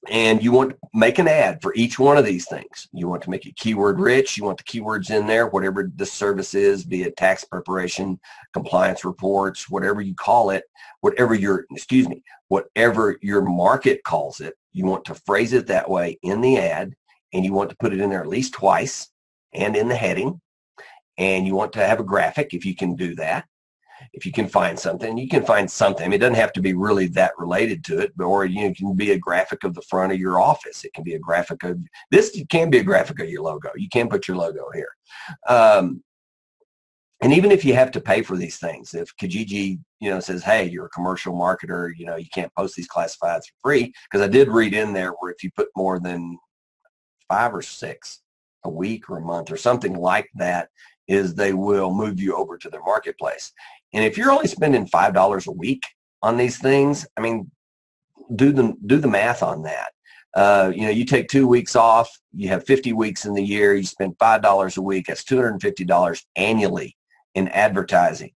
And you want to make an ad for each one of these things. You want to make it keyword rich. You want the keywords in there, whatever the service is, be it tax preparation, compliance reports, whatever you call it, whatever your market calls it. You want to phrase it that way in the ad, and you want to put it in there at least twice and in the heading. And you want to have a graphic if you can do that. If you can find something, you can find something. I mean, it doesn't have to be really that related to it, or it can be a graphic of the front of your office. It can be a graphic of this. It can be a graphic of your logo. You can put your logo here. And even if you have to pay for these things, if Kijiji, says, hey, you're a commercial marketer, you can't post these classifieds for free, because I did read in there where if you put more than 5 or 6 a week or a month or something like that, is they will move you over to their marketplace. And if you're only spending $5 a week on these things, I mean, do the math on that. You take 2 weeks off, you have 50 weeks in the year, you spend $5 a week, that's $250 annually in advertising.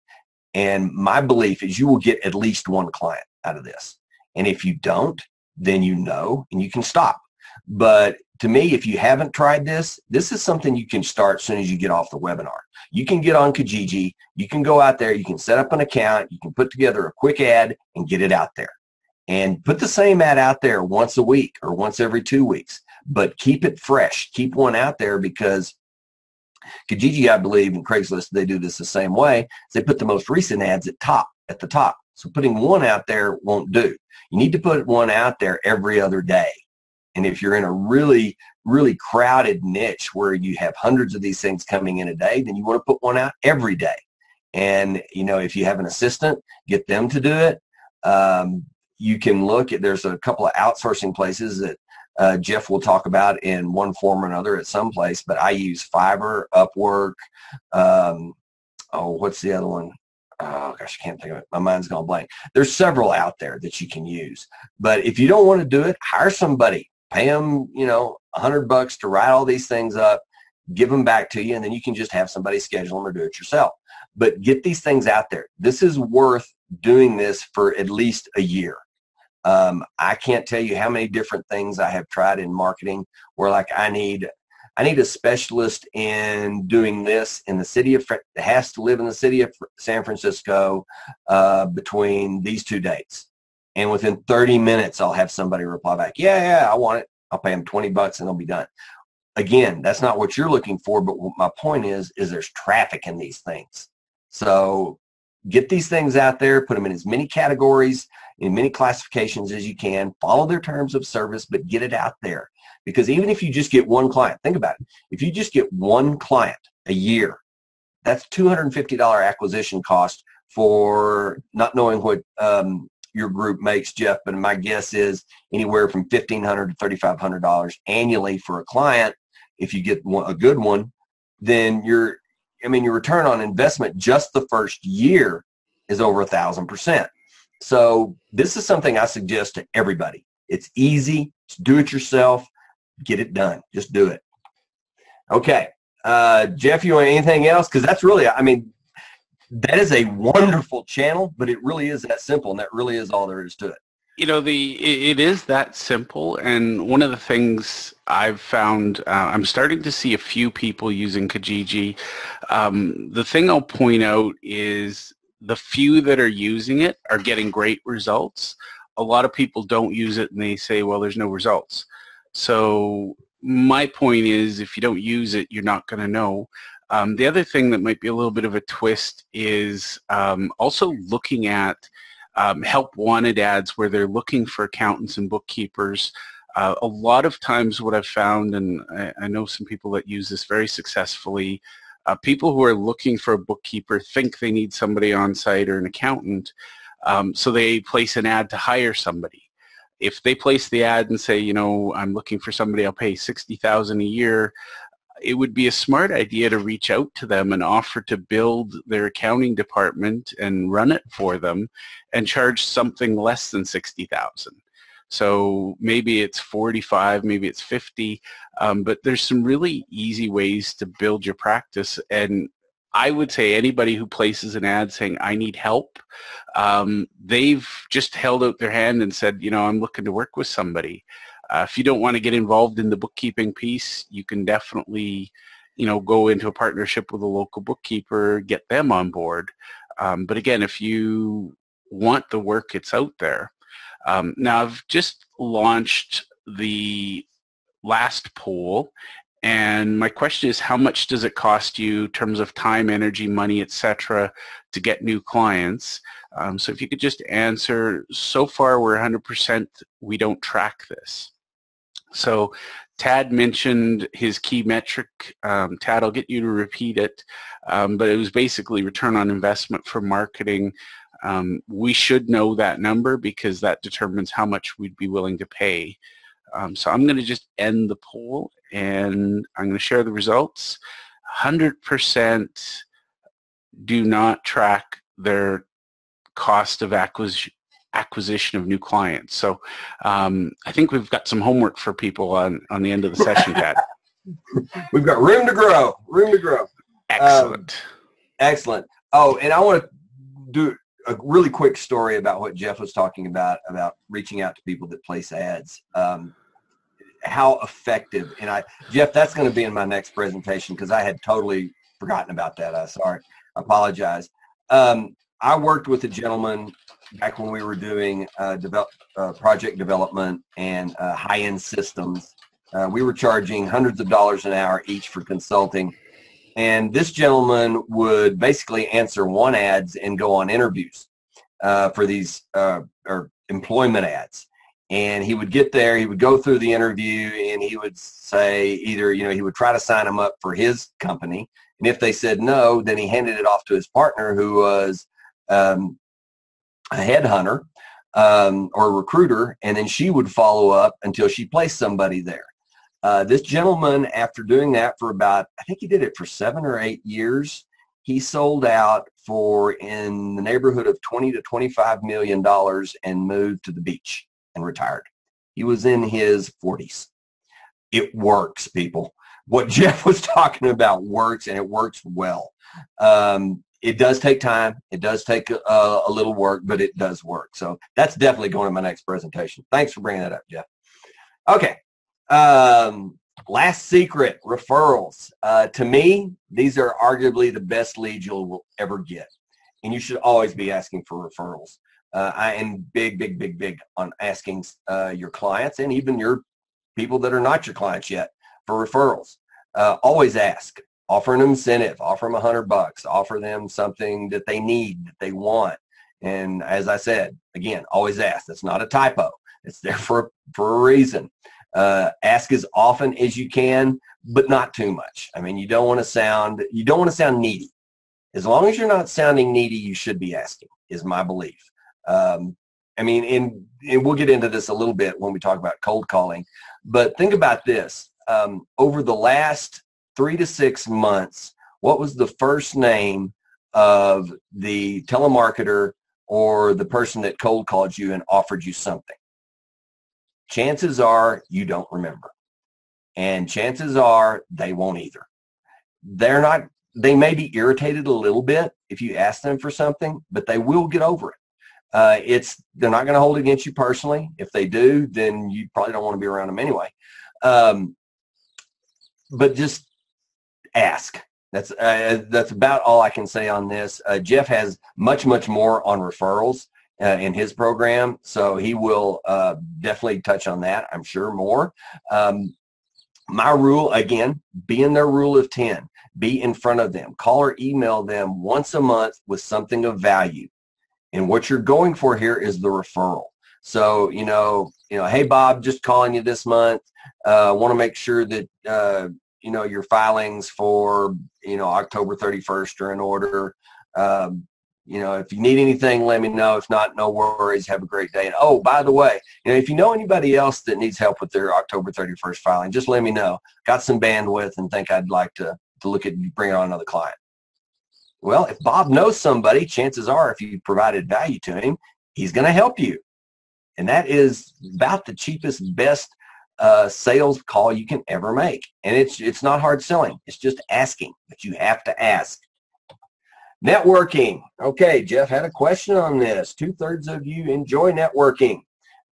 And my belief is you will get at least 1 client out of this. And if you don't, then and you can stop. But to me, if you haven't tried this is something you can start as soon as you get off the webinar. You can get on Kijiji, you can go out there, you can set up an account, you can put together a quick ad and get it out there. And put the same ad out there once a week or once every 2 weeks, but keep it fresh. Keep one out there, because Kijiji, I believe, and Craigslist, they do this the same way. They put the most recent ads at the top. So putting one out there won't do. You need to put one out there every other day. And if you're in a really, really crowded niche where you have hundreds of these things coming in a day, then you want to put one out every day. And, you know, if you have an assistant, get them to do it. You can look at, there's a couple of outsourcing places that Jeff will talk about in one form or another at some place, but I use Fiverr, Upwork. What's the other one? Oh gosh, I can't think of it. My mind's gone blank. There's several out there that you can use. But if you don't want to do it, hire somebody. Pay them, you know, $100 to write all these things up, give them back to you, and then you can just have somebody schedule them or do it yourself. But get these things out there. This is worth doing this for at least a year. I can't tell you how many different things I have tried in marketing where, like, I need a specialist in doing this in the city of, has to live in the city of San Francisco between these 2 dates. And within 30 minutes, I'll have somebody reply back, yeah, I want it. I'll pay them $20 and they'll be done. Again, that's not what you're looking for, but what my point is there's traffic in these things. So get these things out there, put them in as many categories, in many classifications as you can, follow their terms of service, but get it out there. Because even if you just get one client, think about it. If you just get one client a year, that's $250 acquisition cost for not knowing what your group makes, Jeff, but my guess is anywhere from $1,500 to $3,500 annually for a client. If you get a good one, then your return on investment just the first year is over 1,000%. So this is something I suggest to everybody. It's easy. Do it yourself. Get it done. Just do it. Okay. Jeff, you want anything else? Because that's really, that is a wonderful channel, but it really is that simple, and that really is all there is to it. You know, it is that simple, and one of the things I've found, I'm starting to see a few people using Kijiji. The thing I'll point out is the few that are using it are getting great results. A lot of people don't use it, and they say, well, there's no results. So my point is, if you don't use it, you're not going to know. The other thing that might be a little bit of a twist is also looking at help wanted ads where they're looking for accountants and bookkeepers. A lot of times what I've found, and I know some people that use this very successfully, people who are looking for a bookkeeper think they need somebody on site or an accountant, so they place an ad to hire somebody. If they place the ad and say, you know, I'm looking for somebody, I'll pay $60,000 a year, it would be a smart idea to reach out to them and offer to build their accounting department and run it for them and charge something less than $60,000. So maybe it's 45, maybe it's 50, but there's some really easy ways to build your practice. And I would say anybody who places an ad saying, I need help, they've just held out their hand and said, you know, I'm looking to work with somebody. If you don't want to get involved in the bookkeeping piece, you can definitely, you know, go into a partnership with a local bookkeeper, get them on board. But again, if you want the work, it's out there. Now, I've just launched the last poll, and my question is, how much does it cost you in terms of time, energy, money, etc., to get new clients? So if you could just answer, so far we're 100%, we don't track this. So Tad mentioned his key metric. Tad, I'll get you to repeat it, but it was basically return on investment for marketing. We should know that number because that determines how much we'd be willing to pay. So I'm going to just end the poll, and I'm going to share the results. 100% do not track their cost of acquisition of new clients. So I think we've got some homework for people on the end of the session, Tad. We've got room to grow. Room to grow. Excellent. Excellent. Oh, and I want to do a really quick story about what Jeff was talking about reaching out to people that place ads. How effective, and Jeff, that's going to be in my next presentation because I had totally forgotten about that. I apologize. I worked with a gentleman back when we were doing project development and high-end systems. We were charging hundreds of dollars an hour each for consulting. And this gentleman would basically answer one ads and go on interviews for these or employment ads. And he would get there, he would go through the interview, and he would say either, he would try to sign them up for his company. And if they said no, then he handed it off to his partner, who was a headhunter or a recruiter, and then she would follow up until she placed somebody there. This gentleman, after doing that for about, I think he did it for 7 or 8 years, he sold out for in the neighborhood of $20 to $25 million and moved to the beach and retired. He was in his 40s. It works, people. What Jeff was talking about works, and it works well. It does take time. It does take a little work, but it does work. So that's definitely going to my next presentation. Thanks for bringing that up, Jeff. Okay. Last secret, referrals. To me, these are arguably the best leads you'll ever get. And you should always be asking for referrals. I am big on asking your clients and even your people that are not your clients yet for referrals. Always ask. Offer an incentive. Offer them $100. Offer them something that they need, that they want. And as I said, again, always ask. That's not a typo. It's there for a reason. Ask as often as you can, but not too much. I mean, you don't want to sound needy. As long as you're not sounding needy, you should be asking, is my belief. I mean, and we'll get into this a little bit when we talk about cold calling, but think about this. Over the last 3 to 6 months, what was the first name of the telemarketer or the person that cold called you and offered you something? Chances are you don't remember. And chances are they won't either. They may be irritated a little bit if you ask them for something, but they will get over it. They're not going to hold it against you personally. If they do, then you probably don't want to be around them anyway. But just ask. That's about all I can say on this. Jeff has much more on referrals in his program, so he will definitely touch on that, I'm sure, more. My rule, again, be in their rule of 10. Be in front of them. Call or email them once a month with something of value. And what you're going for here is the referral. So, hey, Bob, just calling you this month. Want to make sure that, your filings for, October 31st are in order. If you need anything, let me know. If not, no worries. Have a great day. And, oh, by the way, if you know anybody else that needs help with their October 31st filing, just let me know. Got some bandwidth and think I'd like to look at bringing on another client. Well, if Bob knows somebody, chances are if you provided value to him, he's going to help you. And that is about the cheapest, best sales call you can ever make. And it's not hard selling. It's just asking, but you have to ask. Networking. Okay, Jeff had a question on this. 2/3 of you enjoy networking.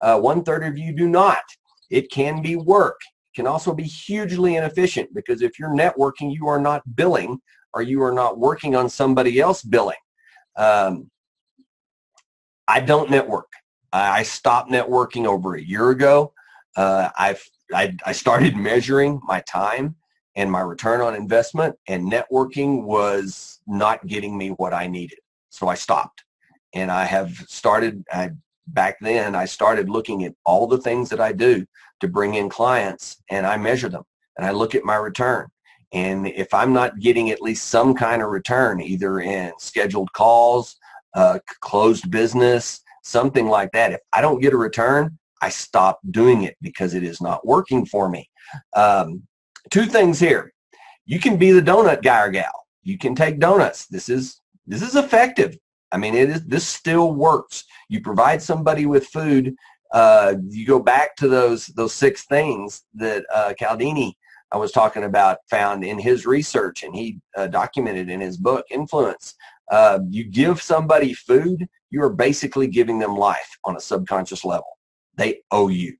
1/3 of you do not. It can be work. It can also be hugely inefficient because if you're networking, you are not billing or you are not working on somebody else billing. I don't network. I stopped networking over a year ago. I started measuring my time and my return on investment, and networking was not getting me what I needed. So I stopped. And I have started, back then, I started looking at all the things that I do to bring in clients, and I measure them, and I look at my return. And if I'm not getting at least some kind of return, either in scheduled calls, closed business, something like that, if I don't get a return, I stop doing it because it is not working for me. 2 things here. You can be the donut guy or gal. You can take donuts. This is effective. I mean, this still works. You provide somebody with food. You go back to those 6 things that Cialdini I was talking about found in his research, and he documented in his book, Influence. You give somebody food, you are basically giving them life on a subconscious level. They owe you.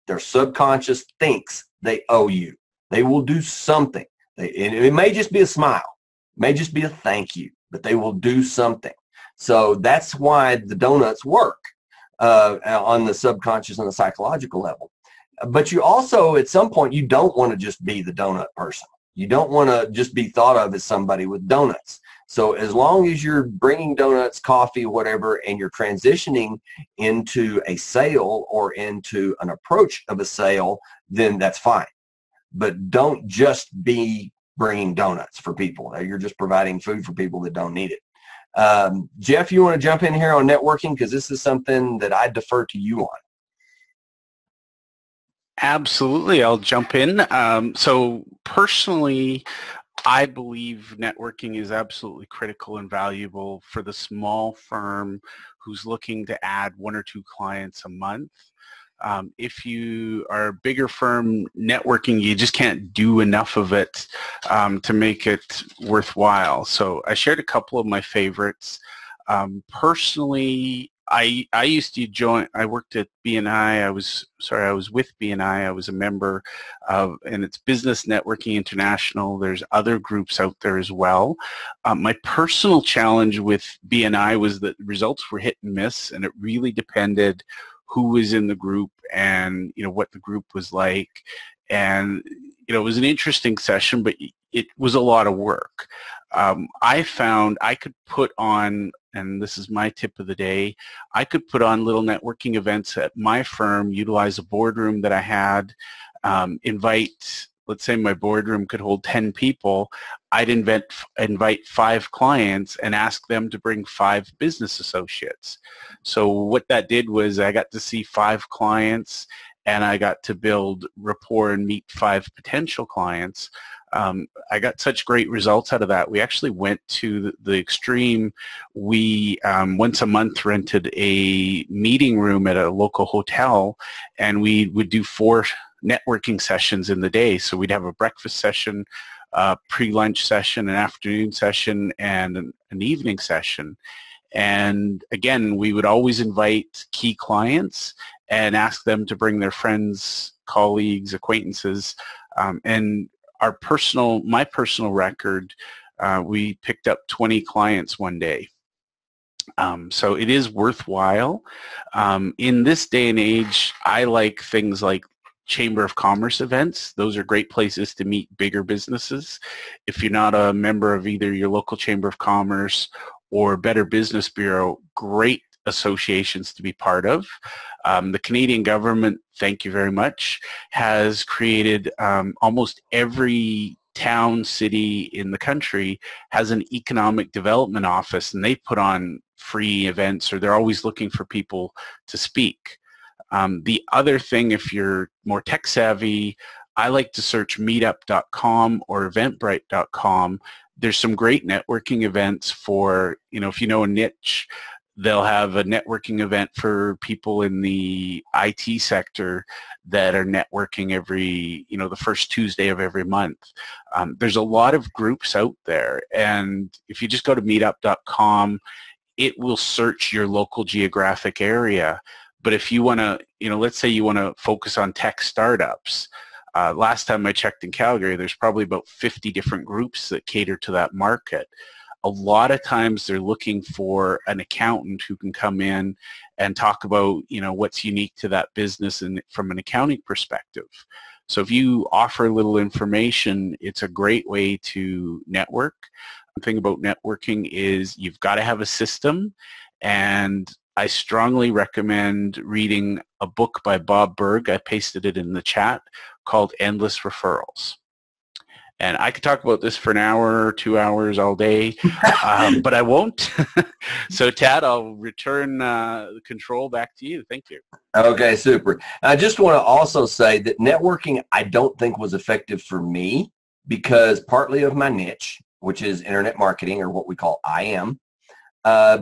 Their subconscious thinks they owe you. They will do something. It may just be a smile. It may just be a thank you, but they will do something. So that's why the donuts work on the subconscious and the psychological level. But you also, at some point, you don't want to just be the donut person. You don't want to just be thought of as somebody with donuts. So as long as you're bringing donuts, coffee, whatever, and you're transitioning into a sale or into an approach of a sale, then that's fine. But don't just be bringing donuts for people. You're just providing food for people that don't need it. Jeff, you want to jump in here on networking, because this is something that I defer to you on. Absolutely, I'll jump in. So personally, I believe networking is absolutely critical and valuable for the small firm who's looking to add 1 or 2 clients a month. If you are a bigger firm, networking, you just can't do enough of it to make it worthwhile. So I shared a couple of my favorites. Personally, I used to join, I worked at BNI, I was with BNI, I was a member of, and it's Business Networking International. There's other groups out there as well. My personal challenge with BNI was that results were hit and miss, and it really depended who was in the group and, what the group was like. And, it was an interesting session, but it was a lot of work. I found I could put on, and this is my tip of the day, I could put on little networking events at my firm, utilize a boardroom that I had, invite, let's say my boardroom could hold 10 people. I'd invite 5 clients and ask them to bring 5 business associates. So what that did was I got to see 5 clients, and I got to build rapport and meet 5 potential clients. I got such great results out of that. We actually went to the extreme. We once a month rented a meeting room at a local hotel, and we would do 4 networking sessions in the day. So we'd have a breakfast session, a pre-lunch session, an afternoon session, and an evening session. And again, we would always invite key clients and ask them to bring their friends, colleagues, acquaintances, and my personal record, we picked up 20 clients one day. So it is worthwhile. In this day and age, I like things like Chamber of Commerce events. Those are great places to meet bigger businesses. If you're not a member of either your local Chamber of Commerce or Better Business Bureau, great associations to be part of. The Canadian government, thank you very much, has created almost every town, city in the country has an economic development office, and they put on free events, or they're always looking for people to speak. The other thing, if you're more tech savvy, I like to search meetup.com or eventbrite.com. There's some great networking events for, if you know a niche, they'll have a networking event for people in the IT sector that are networking every, the first Tuesday of every month. There's a lot of groups out there, and if you just go to meetup.com, it will search your local geographic area. But if you want to, let's say you want to focus on tech startups, last time I checked in Calgary, there's probably about 50 different groups that cater to that market. A lot of times they're looking for an accountant who can come in and talk about, what's unique to that business and from an accounting perspective. So if you offer a little information, it's a great way to network. The thing about networking is you've got to have a system, and I strongly recommend reading a book by Bob Berg. I pasted it in the chat, called Endless Referrals. And I could talk about this for an hour, 2 hours, all day, but I won't. So, Tad, I'll return the control back to you. Thank you. Okay, super. I just want to also say that networking, I don't think was effective for me, because partly of my niche, which is internet marketing, or what we call IM,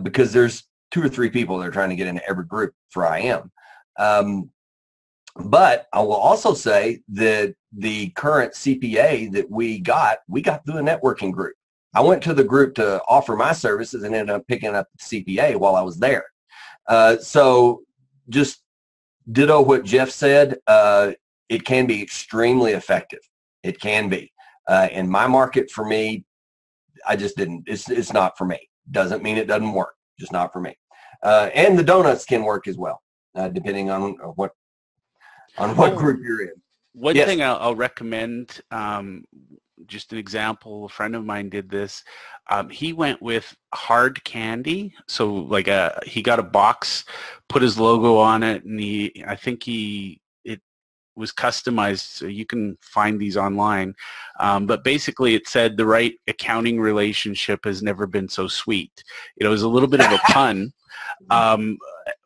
because there's 2 or 3 people that are trying to get into every group for IM. But I will also say that the current CPA that we got through a networking group. I went to the group to offer my services and ended up picking up the CPA while I was there. So just ditto what Jeff said. It can be extremely effective. It can be. In my market, for me, I just didn't. It's not for me. Doesn't mean it doesn't work. Just not for me. And the donuts can work as well, depending on what group you're in. One thing I'll recommend, just an example, a friend of mine did this. He went with hard candy. So like he got a box, put his logo on it, and I think it was customized, so you can find these online. But basically it said the right accounting relationship has never been so sweet. It was a little bit of a pun. Um,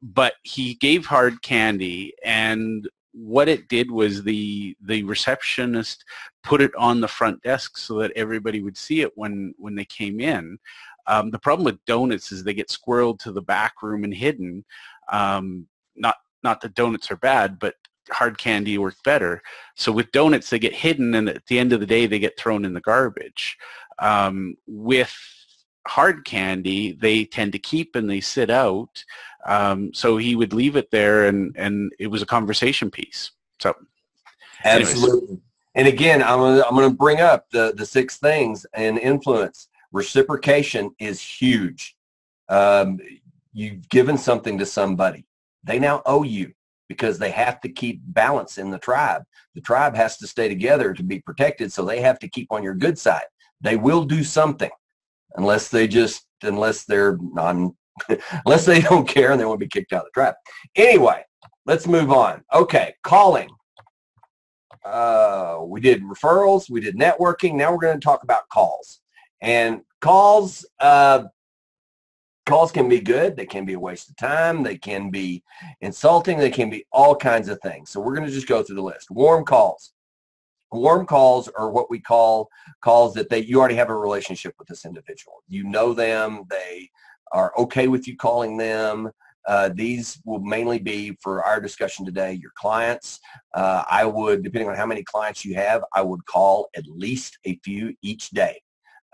but he gave hard candy, and what it did was the receptionist put it on the front desk so that everybody would see it when they came in. The problem with donuts is they get squirreled to the back room and hidden. Not that donuts are bad, but hard candy work better. So with donuts, they get hidden, and at the end of the day, they get thrown in the garbage. With hard candy, they tend to keep and they sit out. So he would leave it there, and it was a conversation piece. So, absolutely. Anyways. And again, I'm gonna bring up the 6 things in influence. Reciprocation is huge. You've given something to somebody. They now owe you, because they have to keep balance in the tribe. The tribe has to stay together to be protected, so they have to keep on your good side. They will do something, unless they're non, unless they don't care and they want to be kicked out of the tribe. Anyway, let's move on. Okay, calling. We did referrals, we did networking. Now we're going to talk about calls. And calls can be good. They can be a waste of time. They can be insulting. They can be all kinds of things. So we're going to just go through the list. Warm calls. Warm calls are what we call calls that you already have a relationship with this individual. You know them. They are okay with you calling them. These will mainly be, for our discussion today, your clients. I would, depending on how many clients you have, I would call at least a few each day.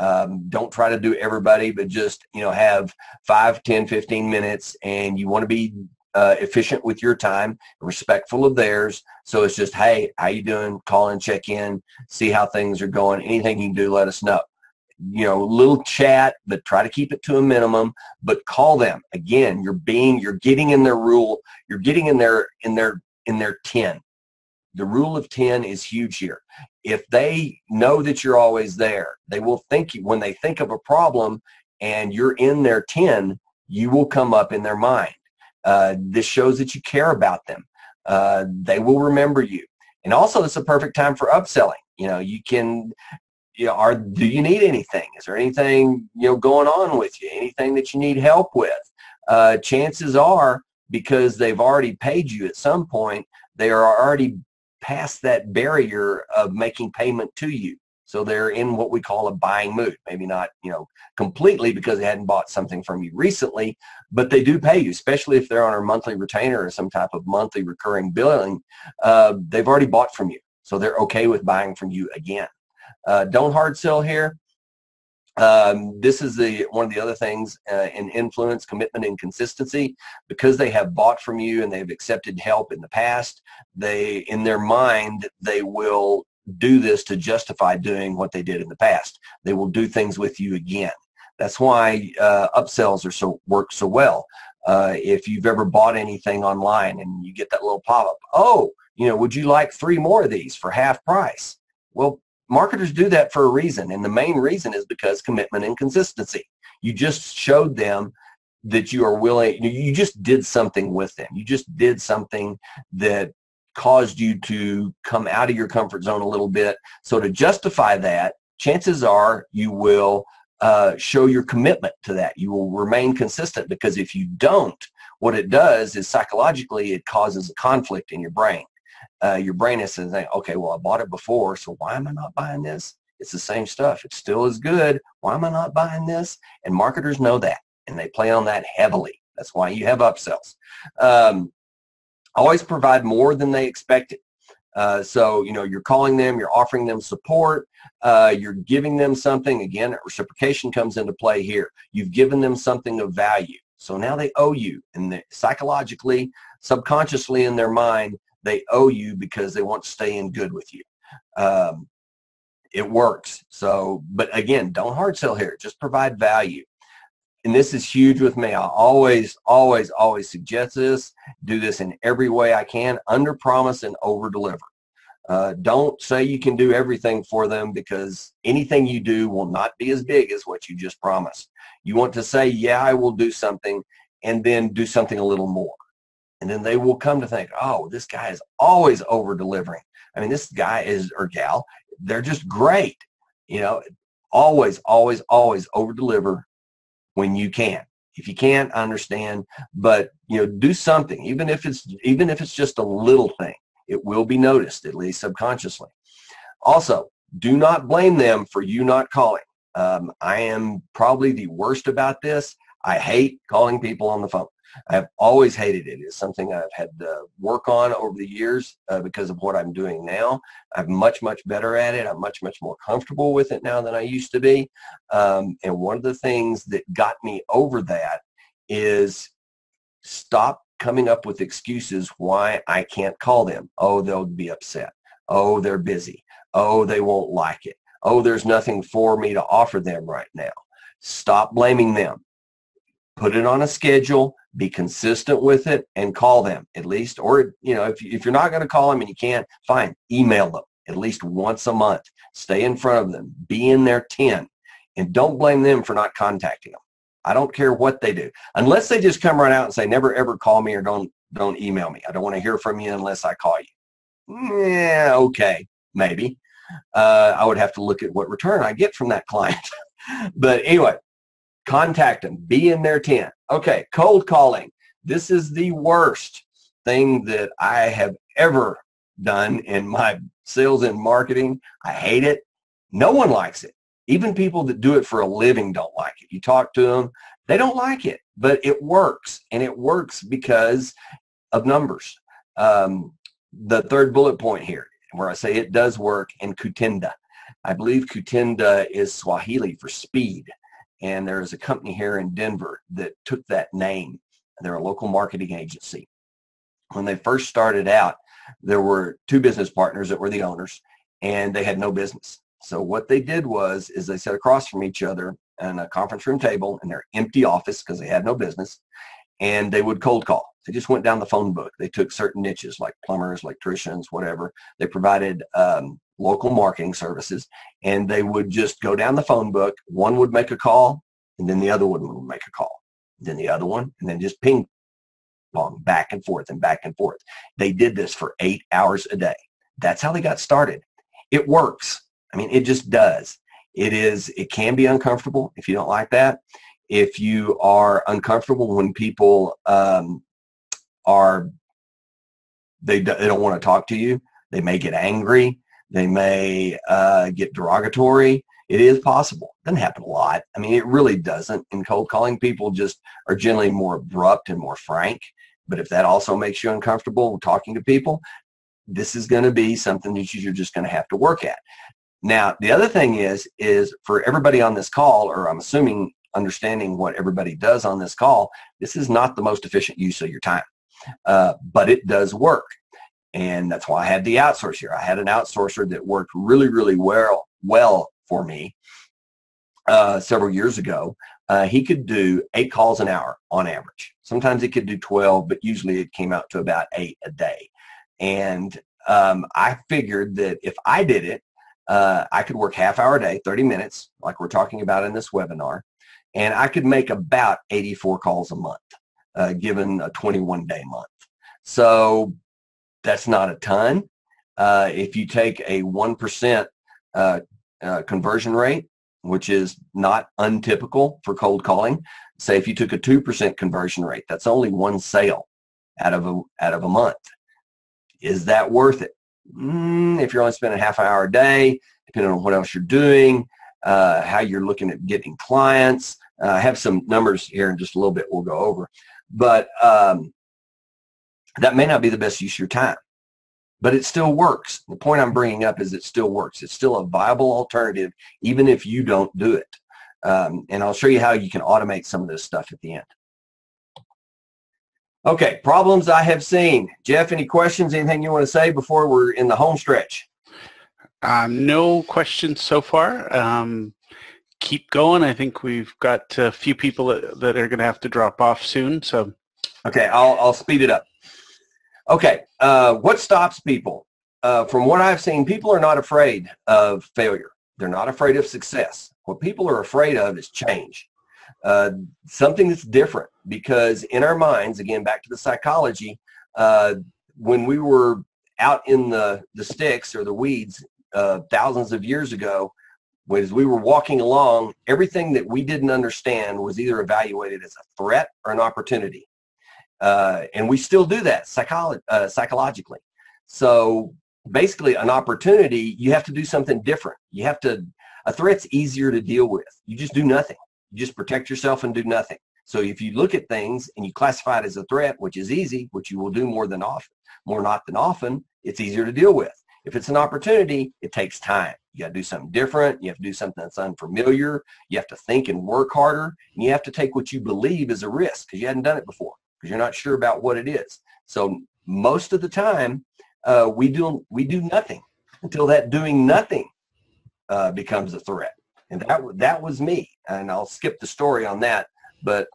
Don't try to do everybody, but just, have 5, 10, 15 minutes, and you want to be efficient with your time, respectful of theirs. So it's just, hey, how you doing? Call in, check in, see how things are going. Anything you can do, let us know. Little chat, but try to keep it to a minimum, but call them. Again, you're getting in their rule. You're getting in their 10. The rule of 10 is huge here. If they know that you're always there, they will think when they think of a problem and you're in their 10, you will come up in their mind. This shows that you care about them. They will remember you. And also, it's a perfect time for upselling. You can, do you need anything? Is there anything, going on with you? Anything that you need help with? Chances are, because they've already paid you at some point, they are already past that barrier of making payment to you. So they're in what we call a buying mood. Maybe not, completely, because they hadn't bought something from you recently, but they do pay you, especially if they're on a monthly retainer or some type of monthly recurring billing. They've already bought from you, so they're okay with buying from you again. Don't hard sell here. This is one of the other things in influence, commitment and consistency. Because they have bought from you and they've accepted help in the past, in their mind, they will do this to justify doing what they did in the past. They will do things with you again. That's why upsells work so well. If you've ever bought anything online and you get that little pop-up, oh, would you like 3 more of these for half price? Well, marketers do that for a reason, and the main reason is because commitment and consistency. You just showed them that you are willing, you just did something with them. You just did something that caused you to come out of your comfort zone a little bit. So to justify that, chances are you will show your commitment to that. You will remain consistent, because if you don't, what it does is psychologically it causes a conflict in your brain. Your brain is saying, okay, well, I bought it before, so why am I not buying this? It's the same stuff. It's still as good. Why am I not buying this? And marketers know that, and they play on that heavily. That's why you have upsells. Always provide more than they expected. So, you're calling them, you're offering them support, you're giving them something. Again, reciprocation comes into play here. You've given them something of value. So now they owe you, and psychologically, subconsciously in their mind, they owe you because they want to stay in good with you. It works. So, but again, don't hard sell here. Just provide value. And this is huge with me. I always suggest this. Do this in every way I can. Under promise and over deliver. Don't say you can do everything for them, because anything you do will not be as big as what you just promised. You want to say, yeah, I will do something, and then do something a little more. And then they will come to think, oh, this guy is always over delivering. I mean, this guy is, or gal, they're just great. You know, always, always, always over deliver when you can. If you can't, understand, but do something, even if it's just a little thing. It will be noticed, at least subconsciously. Also, do not blame them for you not calling. I am probably the worst about this. I hate calling people on the phone. I've always hated it. It's something I've had to work on over the years because of what I'm doing now. I'm much, much better at it. I'm much, much more comfortable with it now than I used to be. And one of the things that got me over that is stop coming up with excuses why I can't call them. Oh, they'll be upset. Oh, they're busy. Oh, they won't like it. Oh, there's nothing for me to offer them right now. Stop blaming them. Put it on a schedule, be consistent with it, and call them at least. Or, if you're not going to call them and you can't, fine, email them at least once a month. Stay in front of them. Be in their 10. And don't blame them for not contacting them. I don't care what they do. Unless they just come right out and say, never ever call me, or don't email me. I don't want to hear from you unless I call you. Yeah, okay, maybe. I would have to look at what return I get from that client. But anyway, contact them. Be in their 10. Okay, cold calling. This is the worst thing that I have ever done in my sales and marketing. I hate it. No one likes it. Even people that do it for a living don't like it. You talk to them, they don't like it, but it works. And it works because of numbers. The third bullet point here, where I say it does work, in Kutenda. I believe Kutenda is Swahili for speed. And there is a company here in Denver that took that name. They're a local marketing agency. When they first started out, there were two business partners that were the owners, and they had no business. So what they did is they sat across from each other on a conference room table in their empty office because they had no business, and they would cold call. They just went down the phone book. They took certain niches like plumbers, electricians, whatever. They provided local marketing services, and they would just go down the phone book. One would make a call, and then the other one would make a call, then the other one, and then just ping pong, back and forth and back and forth. They did this for 8 hours a day. That's how they got started. It works. I mean, it just does. It can be uncomfortable if you don't like that. If you are uncomfortable when people they don't want to talk to you, they may get angry, they may get derogatory. It is possible. It doesn't happen a lot. I mean, it really doesn't. In cold calling, people just are generally more abrupt and more frank. But if that also makes you uncomfortable talking to people, this is going to be something that you're just going to have to work at. Now, the other thing is for everybody on this call, or I'm assuming understanding what everybody does on this call, this is not the most efficient use of your time, but it does work. And that's why I had the outsource here. I had an outsourcer that worked really, really well for me several years ago. He could do 8 calls an hour on average. Sometimes he could do 12, but usually it came out to about 8 a day. And I figured that if I did it, I could work half-hour a day, 30 minutes, like we're talking about in this webinar, and I could make about 84 calls a month, given a 21-day month. So that's not a ton. If you take a 1% conversion rate, which is not untypical for cold calling, say if you took a 2% conversion rate, that's only 1 sale out of a month. Is that worth it? If you're only spending half an hour a day, depending on what else you're doing, how you're looking at getting clients. I have some numbers here in just a little bit we'll go over. But that may not be the best use of your time. But it still works. The point I'm bringing up is it still works. It's still a viable alternative, even if you don't do it. And I'll show you how you can automate some of this stuff at the end. Okay, problems I have seen. Jeff, any questions, anything you want to say before we're in the home stretch? No questions so far. Keep going. I think we've got a few people that are going to have to drop off soon. So, okay, I'll speed it up. Okay, what stops people? From what I've seen, people are not afraid of failure. They're not afraid of success. What people are afraid of is change, uh, something that's different. Because in our minds, again, back to the psychology, uh, when we were out in the sticks or the weeds thousands of years ago, as we were walking along, everything that we didn't understand was either evaluated as a threat or an opportunity. And we still do that psychologically. So basically, an opportunity, you have to do something different. A threat's easier to deal with. You just do nothing. You just protect yourself and do nothing. So if you look at things and you classify it as a threat, which is easy, which you will do more not than often, it's easier to deal with. If it's an opportunity, it takes time. You got to do something different. You have to do something that's unfamiliar. You have to think and work harder. And you have to take what you believe is a risk because you hadn't done it before, because you're not sure about what it is. So most of the time, we do nothing until that doing nothing becomes a threat. And that was me. And I'll skip the story on that. But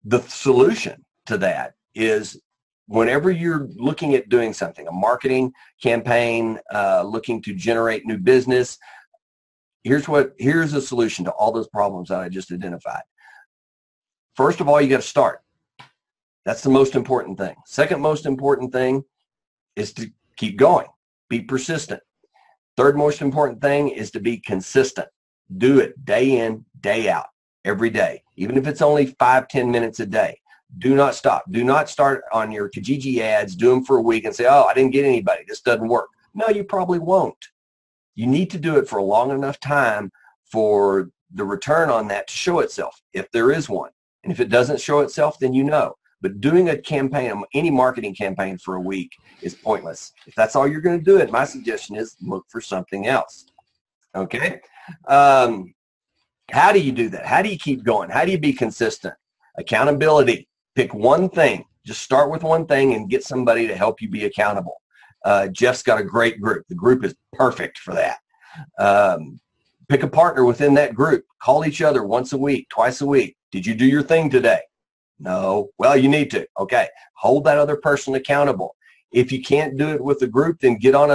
the solution to that is, whenever you're looking at doing something, a marketing campaign, looking to generate new business, here's a solution to all those problems that I just identified. First of all, you got to start. That's the most important thing. Second most important thing is to keep going, be persistent. Third most important thing is to be consistent. Do it day in, day out, every day, even if it's only 5-10 minutes a day. Do not stop. Do not start on your Kijiji ads, do them for a week and say, oh, I didn't get anybody. This doesn't work. No, you probably won't. You need to do it for a long enough time for the return on that to show itself, if there is one. And if it doesn't show itself, then you know. But doing a campaign, any marketing campaign for a week is pointless. If that's all you're going to do it, my suggestion is look for something else. Okay? How do you do that? How do you keep going? How do you be consistent? Accountability. Pick one thing. Just start with one thing and get somebody to help you be accountable. Jeff's got a great group. The group is perfect for that. Pick a partner within that group. Call each other once a week, twice a week. Did you do your thing today? No. Well, you need to. Okay. Hold that other person accountable. If you can't do it with a group, then get on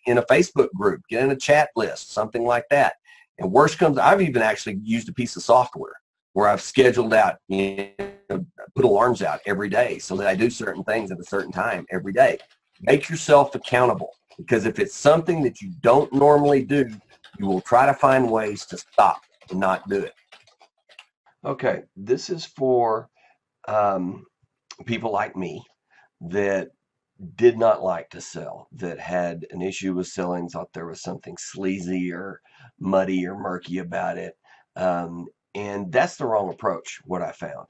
in a Facebook group, get in a chat list, something like that. And worst comes, I've even actually used a piece of software where I've scheduled out, put alarms out every day so that I do certain things at a certain time every day. Make yourself accountable, because if it's something that you don't normally do, you will try to find ways to stop and not do it. Okay, this is for people like me that did not like to sell, that had an issue with selling, thought there was something sleazy or muddy or murky about it. And that's the wrong approach, what I found.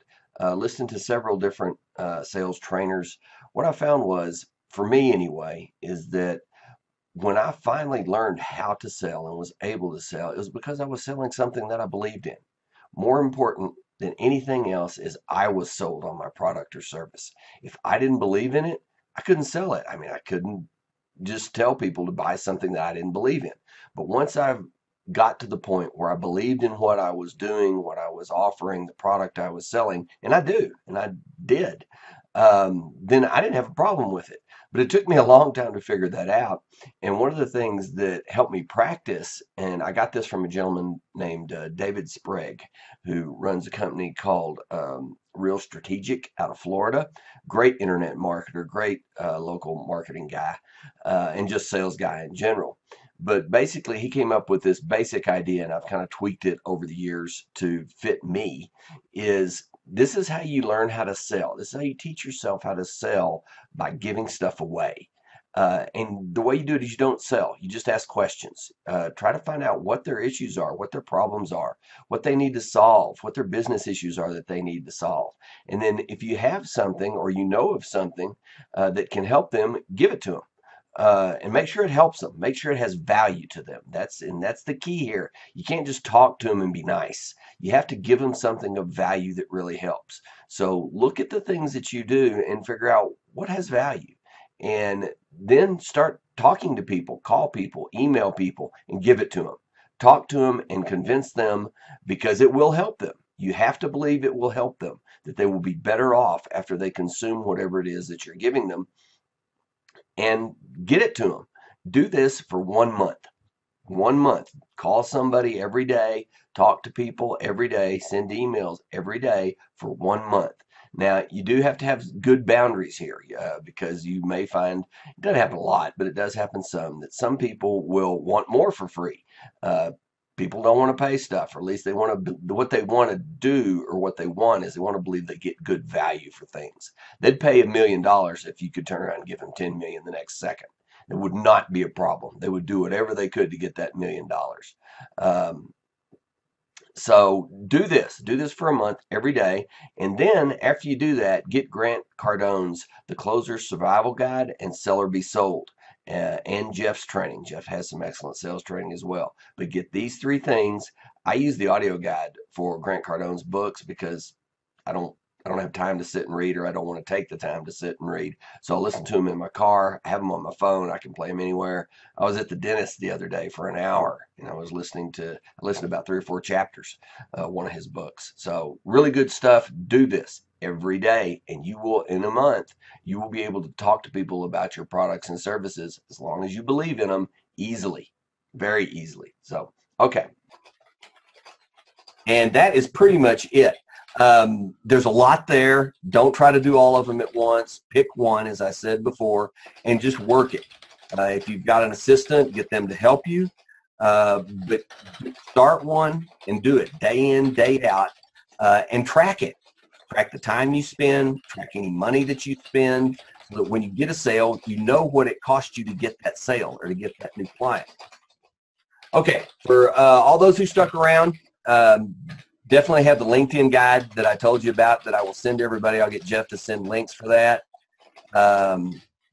Listening to several different sales trainers, what I found was, for me anyway, is that when I finally learned how to sell and was able to sell, it was because I was selling something that I believed in. More important than anything else is I was sold on my product or service. If I didn't believe in it, I couldn't sell it. I mean, I couldn't just tell people to buy something that I didn't believe in. But once I've got to the point where I believed in what I was doing, what I was offering, the product I was selling, and I do, and I did, then I didn't have a problem with it. But it took me a long time to figure that out. And one of the things that helped me practice, and I got this from a gentleman named David Sprague, who runs a company called Real Strategic out of Florida. Great internet marketer, great local marketing guy, and just sales guy in general. But basically, he came up with this basic idea, and I've kind of tweaked it over the years to fit me, is this is how you learn how to sell. This is how you teach yourself how to sell, by giving stuff away. And the way you do it is you don't sell. You just ask questions. Try to find out what their issues are, what their problems are, what they need to solve, what their business issues are that they need to solve. And then if you have something, or you know of something that can help them, give it to them. And make sure it helps them. Make sure it has value to them. That's the key here. You can't just talk to them and be nice. You have to give them something of value that really helps. So look at the things that you do and figure out what has value, and then start talking to people, call people, email people, and give it to them. Talk to them and convince them, because it will help them. You have to believe it will help them, that they will be better off after they consume whatever it is that you're giving them. and get it to them. Do this for 1 month. 1 month. Call somebody every day, talk to people every day, send emails every day for 1 month. Now, you do have to have good boundaries here because you may find, it doesn't happen a lot, but it does happen some, that some people will want more for free. Uh, People don't want to pay stuff, or at least they want to, what they want to do, or what they want is they want to believe they get good value for things. They'd pay $1 million if you could turn around and give them 10 million the next second. It would not be a problem. They would do whatever they could to get that $1 million. Um, so do this for a month every day. And then after you do that, get Grant Cardone's The Closer's Survival Guide and Seller Be Sold. And Jeff's training. Jeff has some excellent sales training as well. But get these three things. I use the audio guide for Grant Cardone's books because I don't I don't have time to sit and read, or I don't want to take the time to sit and read. So I listen to them in my car. I have them on my phone. I can play them anywhere. I was at the dentist the other day for an hour, and I listened to about 3 or 4 chapters, one of his books. So really good stuff. Do this every day, and you will, in a month, you will be able to talk to people about your products and services, as long as you believe in them, easily, very easily. So, okay. And that is pretty much it. There's a lot there. Don't try to do all of them at once. Pick one, as I said before, and just work it. If you've got an assistant, get them to help you. But start one and do it day in, day out, and track it. Track the time you spend, track any money that you spend, so that when you get a sale, you know what it cost you to get that sale or to get that new client. Okay, for all those who stuck around, definitely have the LinkedIn guide that I told you about that I will send everybody. I'll get Jeff to send links for that. Have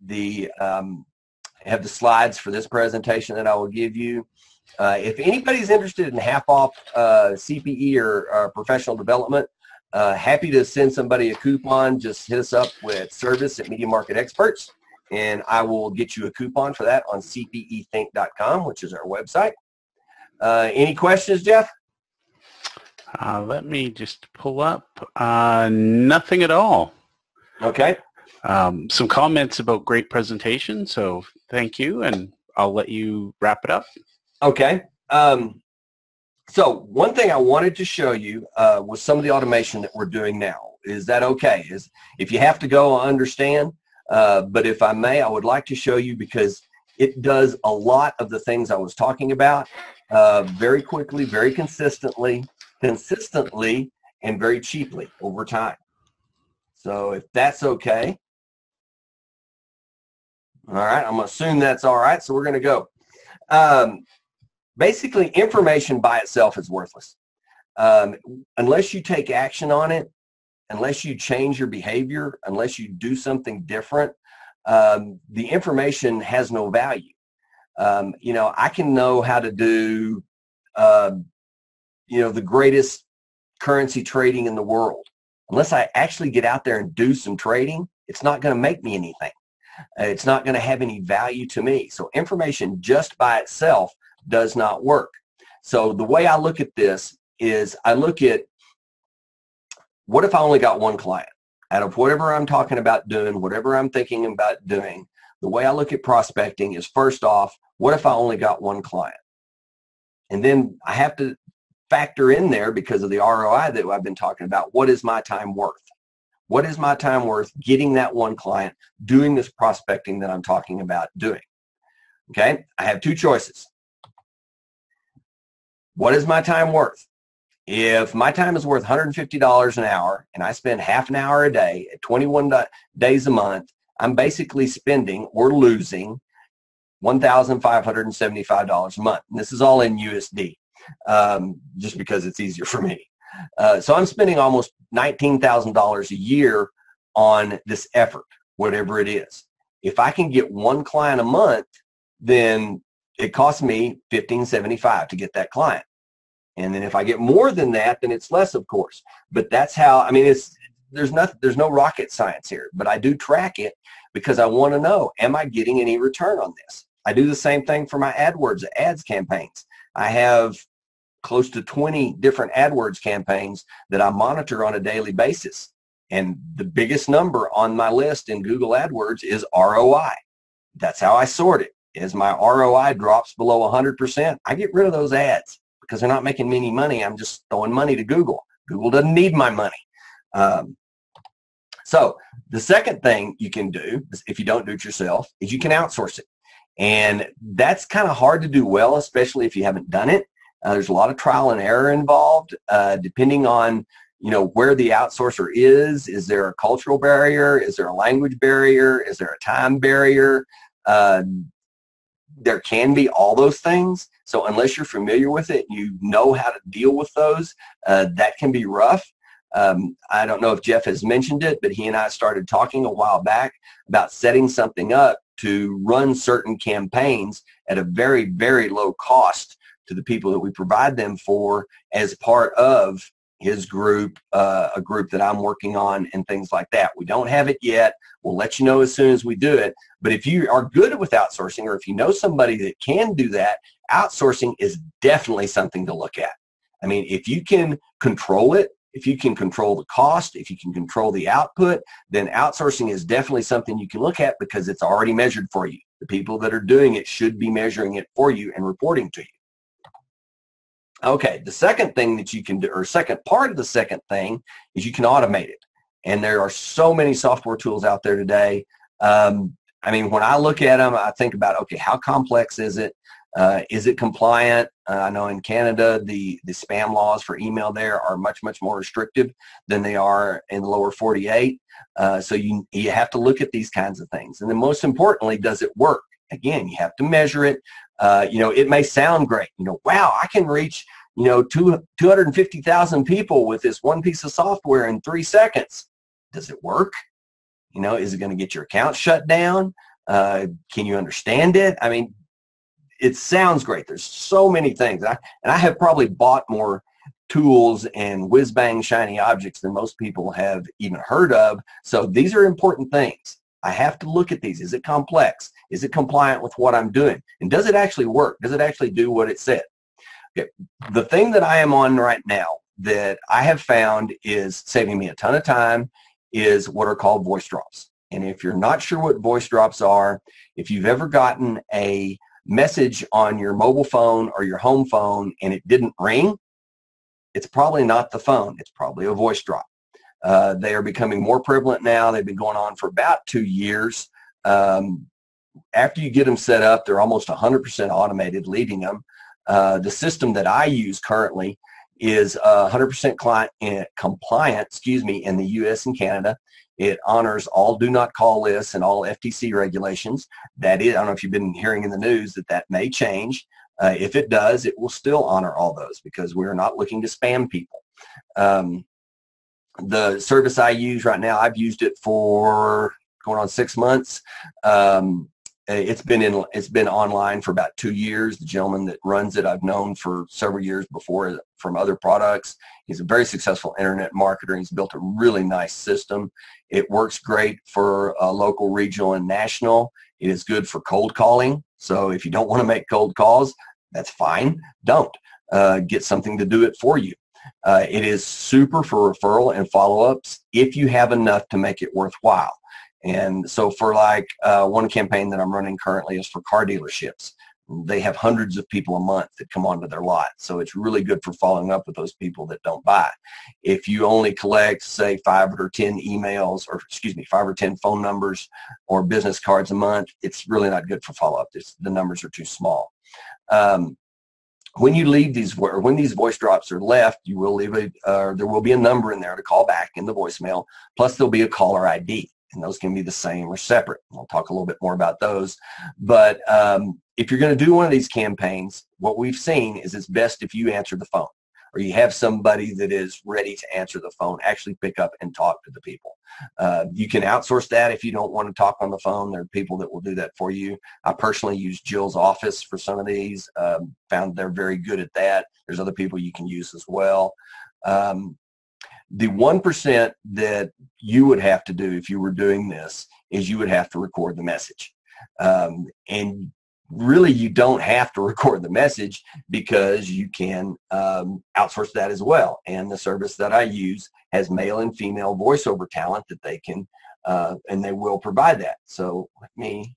the slides for this presentation that I will give you. If anybody's interested in half off CPE or professional development, happy to send somebody a coupon. Just hit us up with service at Media Market Experts, and I will get you a coupon for that on cpethink.com, which is our website. Any questions, Jeff? Let me just pull up. Nothing at all. Okay. Some comments about great presentation, so thank you, and I'll let you wrap it up. Okay. So one thing I wanted to show you was some of the automation that we're doing now. Is that okay? If you have to go, I understand. But if I may, I would like to show you, because it does a lot of the things I was talking about very quickly, very consistently, and very cheaply over time. So if that's okay. All right, I'm going to assume that's all right. So we're going to go. Basically, information by itself is worthless. Unless you take action on it, unless you change your behavior, unless you do something different, the information has no value. I can know how to do, the greatest currency trading in the world. Unless I actually get out there and do some trading, it's not going to make me anything. It's not going to have any value to me. So information just by itself does not work. So the way I look at this is I look at, what if I only got one client? Out of whatever I'm talking about doing, whatever I'm thinking about doing, the way I look at prospecting is, first off, what if I only got one client? And then I have to factor in there, because of the ROI that I've been talking about, what is my time worth? What is my time worth getting that one client, doing this prospecting that I'm talking about doing? Okay, I have two choices. What is my time worth? If my time is worth $150 an hour and I spend half an hour a day at 21 days a month, I'm basically spending or losing $1,575 a month. And this is all in USD, just because it's easier for me. So I'm spending almost $19,000 a year on this effort, whatever it is. If I can get one client a month, then it costs me $1,575 to get that client. And then if I get more than that, then it's less, of course. But that's how, I mean, there's no rocket science here, but I do track it because I want to know, am I getting any return on this? I do the same thing for my AdWords ads campaigns. I have close to 20 different AdWords campaigns that I monitor on a daily basis. And the biggest number on my list in Google AdWords is ROI. That's how I sort it. As my ROI drops below 100%, I get rid of those ads because they're not making me any money. I'm just throwing money to Google. Google doesn't need my money. So the second thing you can do, if you don't do it yourself, is you can outsource it. And that's kind of hard to do well, especially if you haven't done it. There's a lot of trial and error involved, depending on where the outsourcer is. Is there a cultural barrier? Is there a language barrier? Is there a time barrier? There can be all those things. So unless you're familiar with it, you know how to deal with those. That can be rough. I don't know if Jeff has mentioned it, but he and I started talking a while back about setting something up to run certain campaigns at a very, very low cost to the people that we provide them for as part of his group, a group that I'm working on and things like that. We don't have it yet. We'll let you know as soon as we do it. But if you are good with outsourcing, or if you know somebody that can do that, outsourcing is definitely something to look at. I mean, if you can control it, if you can control the cost, if you can control the output, then outsourcing is definitely something you can look at because it's already measured for you. The people that are doing it should be measuring it for you and reporting to you. Okay, the second thing that you can do, or second part of the second thing, is you can automate it. And there are so many software tools out there today. I mean, when I look at them, I think about, okay, how complex is it? Is it compliant? I know in Canada, the spam laws for email there are much, much more restrictive than they are in the lower 48. So you have to look at these kinds of things. And then most importantly, does it work? Again, you have to measure it. It may sound great. Wow, I can reach, 250,000 people with this one piece of software in 3 seconds. Does it work? Is it going to get your account shut down? Can you understand it? I mean, it sounds great. There's so many things. And I have probably bought more tools and whiz-bang shiny objects than most people have even heard of. So these are important things. I have to look at these. Is it complex? Is it compliant with what I'm doing? And does it actually work? Does it actually do what it said? Okay. The thing that I am on right now that I have found is saving me a ton of time is what are called voice drops. And if you're not sure what voice drops are, if you've ever gotten a message on your mobile phone or your home phone and it didn't ring, it's probably not the phone. It's probably a voice drop. They are becoming more prevalent now. They've been going on for about 2 years. After you get them set up, they're almost 100% automated, leaving them. The system that I use currently is 100% compliant, in the U.S. and Canada. It honors all do not call lists and all FTC regulations. That is, I don't know if you've been hearing in the news that may change. If it does, it will still honor all those because we're not looking to spam people. The service I use right now, I've used it for going on 6 months. It's been online for about 2 years. The gentleman that runs it, I've known for several years before from other products. He's a very successful internet marketer. He's built a really nice system. It works great for local, regional, and national. It is good for cold calling. So if you don't want to make cold calls, that's fine. Don't. Get something to do it for you. It is super for referral and follow-ups if you have enough to make it worthwhile. And so for one campaign that I'm running currently is for car dealerships. They have hundreds of people a month that come onto their lot. So it's really good for following up with those people that don't buy. If you only collect, say, 5 or 10 emails, or 5 or 10 phone numbers or business cards a month, it's really not good for follow-up. The numbers are too small. When you leave when these voice drops are left, you will leave there will be a number in there to call back in the voicemail. Plus, there'll be a caller ID. And those can be the same or separate. I'll talk a little bit more about those. But if you're going to do one of these campaigns, what we've seen is it's best if you answer the phone or you have somebody that is ready to answer the phone, actually pick up and talk to the people. You can outsource that if you don't want to talk on the phone. There are people that will do that for you. I personally use Jill's office for some of these. Found they're very good at that. There's other people you can use as well. The 1% that you would have to do if you were doing this is you would have to record the message. And really, you don't have to record the message because you can outsource that as well. And the service that I use has male and female voiceover talent that they can, and they will provide that. So let me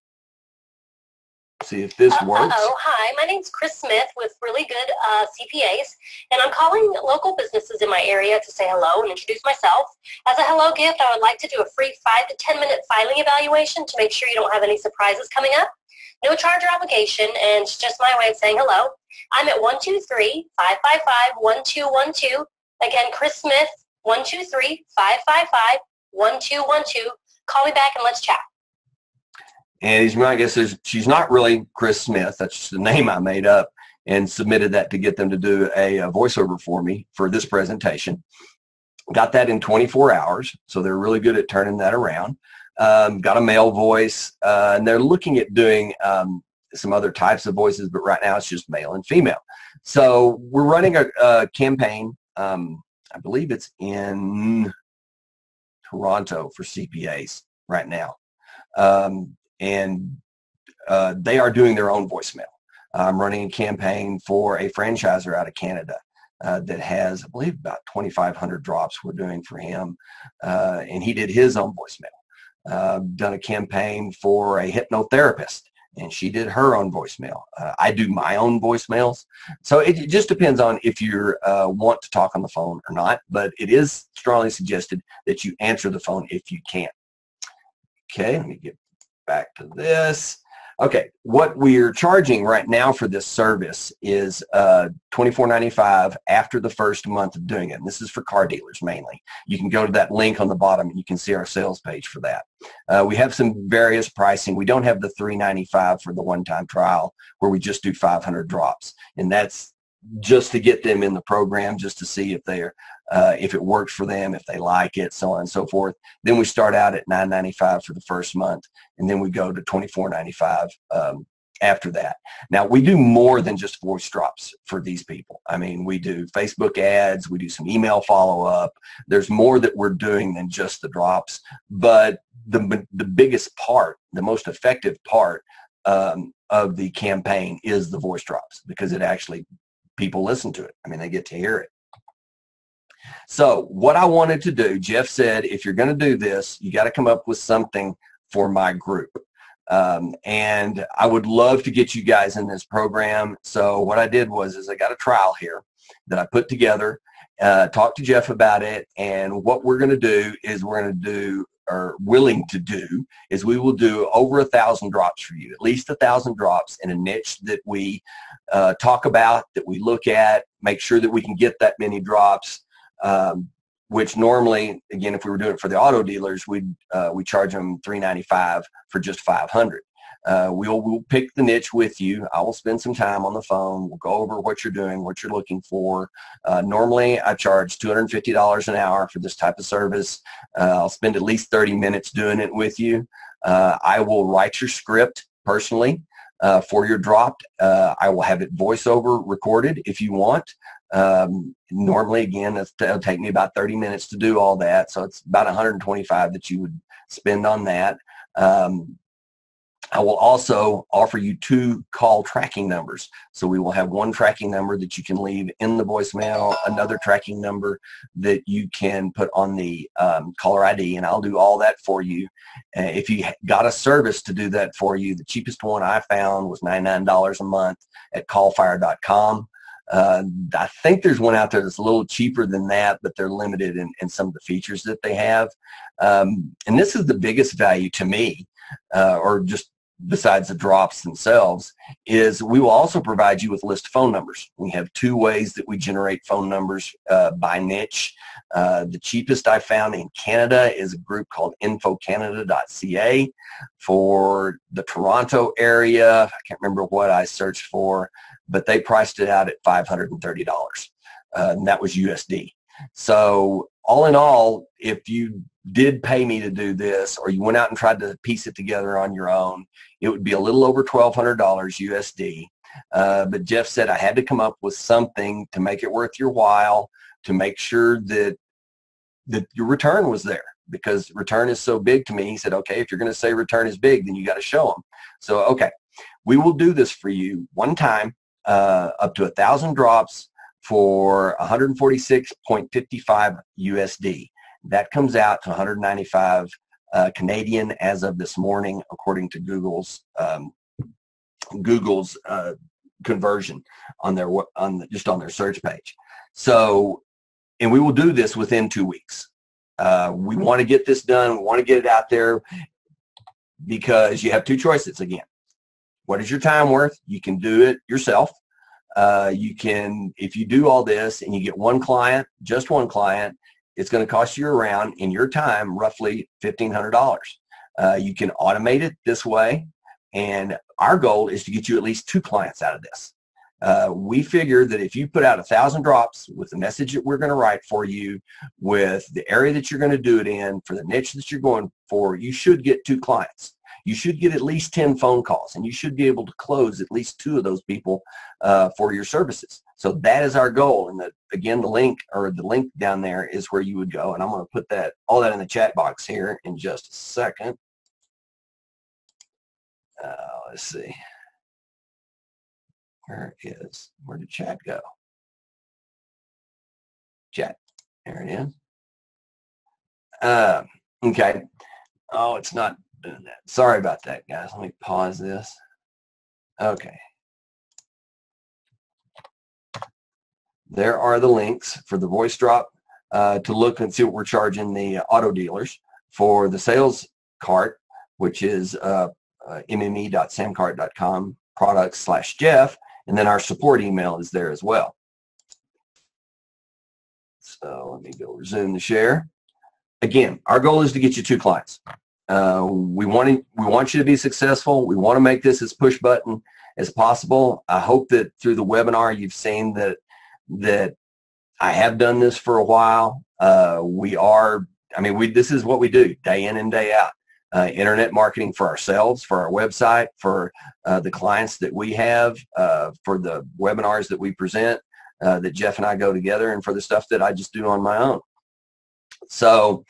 See if this works. Hi, my name's Chris Smith with Really Good CPAs, and I'm calling local businesses in my area to say hello and introduce myself. As a hello gift, I would like to do a free 5 to 10 minute filing evaluation to make sure you don't have any surprises coming up. No charge or obligation, and it's just my way of saying hello. I'm at 123-555-1212. Again, Chris Smith, 123-555-1212. Call me back and let's chat. And my guess is she's not really Chris Smith. That's just the name I made up and submitted that to get them to do a voiceover for me for this presentation. Got that in 24 hours, so they're really good at turning that around. Got a male voice, and they're looking at doing some other types of voices, but right now it's just male and female. So we're running a campaign. I believe it's in Toronto for CPAs right now. And they are doing their own voicemail. I'm running a campaign for a franchisor out of Canada that has, I believe, about 2,500 drops we're doing for him, and he did his own voicemail. Done a campaign for a hypnotherapist, and she did her own voicemail. I do my own voicemails. So it just depends on if you want to talk on the phone or not, but it is strongly suggested that you answer the phone if you can. Okay, let me get back to this. Okay, what we're charging right now for this service is $24.95 after the first month of doing it. And this is for car dealers mainly. You can go to that link on the bottom and you can see our sales page for that. We have some various pricing. We don't have the $3.95 for the one-time trial where we just do 500 drops. And that's just to get them in the program, just to see if they're if it works for them, if they like it, so on and so forth. Then we start out at $9.95 for the first month, and then we go to $24.95 after that. Now, we do more than just voice drops for these people. I mean, we do Facebook ads, we do some email follow-up. There's more that we're doing than just the drops, but the biggest part, the most effective part of the campaign is the voice drops, because it actually, people listen to it. I mean, they get to hear it. So what I wanted to do, Jeff said, if you're going to do this, you got to come up with something for my group. And I would love to get you guys in this program. So what I did was I got a trial here that I put together, talked to Jeff about it. And what we're going to do is we're going to do, or willing to do, is we will do over 1,000 drops for you, at least 1,000 drops in a niche that we talk about, that we look at, make sure that we can get that many drops. Which normally, again, if we were doing it for the auto dealers, we charge them $3.95 for just 500. We'll pick the niche with you. I will spend some time on the phone. We'll go over what you're doing, what you're looking for. Normally, I charge $250 an hour for this type of service. I'll spend at least 30 minutes doing it with you. I will write your script personally for your drop. I will have it voiceover recorded if you want. Normally, again, it'll take me about 30 minutes to do all that, so it's about $125 that you would spend on that. I will also offer you 2 call tracking numbers. So we will have one tracking number that you can leave in the voicemail, another tracking number that you can put on the caller ID, and I'll do all that for you. If you got a service to do that for you, the cheapest one I found was $99 a month at callfire.com. I think there's one out there that's a little cheaper than that, but they're limited in some of the features that they have. And this is the biggest value to me, or just besides the drops themselves, is we will also provide you with a list of phone numbers. We have 2 ways that we generate phone numbers by niche. The cheapest I found in Canada is a group called infocanada.ca. For the Toronto area, I can't remember what I searched for, but they priced it out at $530, and that was USD. So all in all, if you did pay me to do this, or you went out and tried to piece it together on your own, it would be a little over $1,200 USD. But Jeff said I had to come up with something to make it worth your while, to make sure that your return was there, because return is so big to me. He said, okay, if you're going to say return is big, then you got to show them. So, okay, we will do this for you one time, up to 1,000 drops for 146.55 USD. That comes out to 195 Canadian as of this morning, according to Google's Google's conversion on their just on their search page. So, and we will do this within 2 weeks. We want to get this done. We want to get it out there because you have two choices again. What is your time worth? You can do it yourself. You can, if you do all this and you get one client, just one client, it's going to cost you around, in your time, roughly $1,500. You can automate it this way, and our goal is to get you at least 2 clients out of this. We figure that if you put out 1,000 drops with the message that we're going to write for you, with the area that you're going to do it in, for the niche that you're going for, you should get 2 clients. You should get at least 10 phone calls, and you should be able to close at least 2 of those people for your services. So that is our goal. And again, the link down there is where you would go. And I'm going to put all that in the chat box here in just a second. Let's see. Where did chat go? Chat. There it is. Okay. Oh, it's not doing that. Sorry about that, guys. Let me pause this. Okay. There are the links for the voice drop to look and see what we're charging the auto dealers for the sales cart, which is mme.samcart.com products/Jeff, and then our support email is there as well. So let me go resume the share. Again, our goal is to get you 2 clients. We want you to be successful. We want to make this as push button as possible. I hope that through the webinar you've seen that I have done this for a while. This is what we do day in and day out. Internet marketing for ourselves, for our website, for the clients that we have, for the webinars that we present, that Jeff and I go together, and for the stuff that I just do on my own. So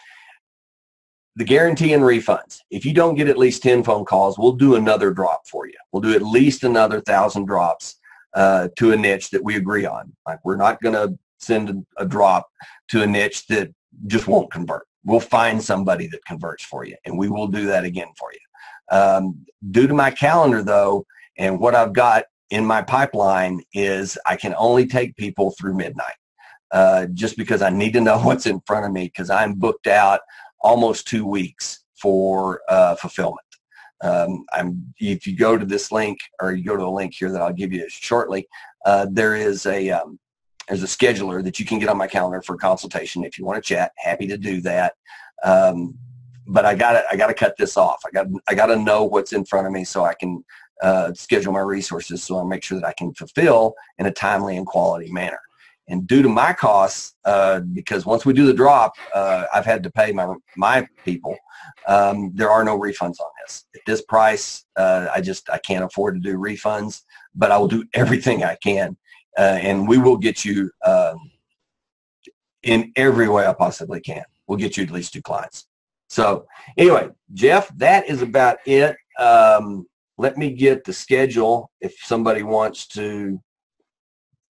the guarantee and refunds. If you don't get at least 10 phone calls, we'll do another drop for you. We'll do at least another 1,000 drops to a niche that we agree on. Like, we're not going to send a drop to a niche that just won't convert. We'll find somebody that converts for you, and we will do that again for you. Due to my calendar, though, and what I've got in my pipeline is I can only take people through midnight, just because I need to know what's in front of me, because I'm booked out almost 2 weeks for fulfillment. If you go to this link, or you go to the link here that I'll give you shortly, there's a scheduler that you can get on my calendar for a consultation if you want to chat. Happy to do that. But I gotta cut this off. I gotta know what's in front of me so I can schedule my resources, so I'll make sure that I can fulfill in a timely and quality manner. And due to my costs, because once we do the drop, I've had to pay my people. There are no refunds on this. At this price, I can't afford to do refunds, but I will do everything I can. And we will get you in every way I possibly can. We'll get you at least 2 clients. So anyway, Jeff, that is about it. Let me get the schedule. If somebody wants to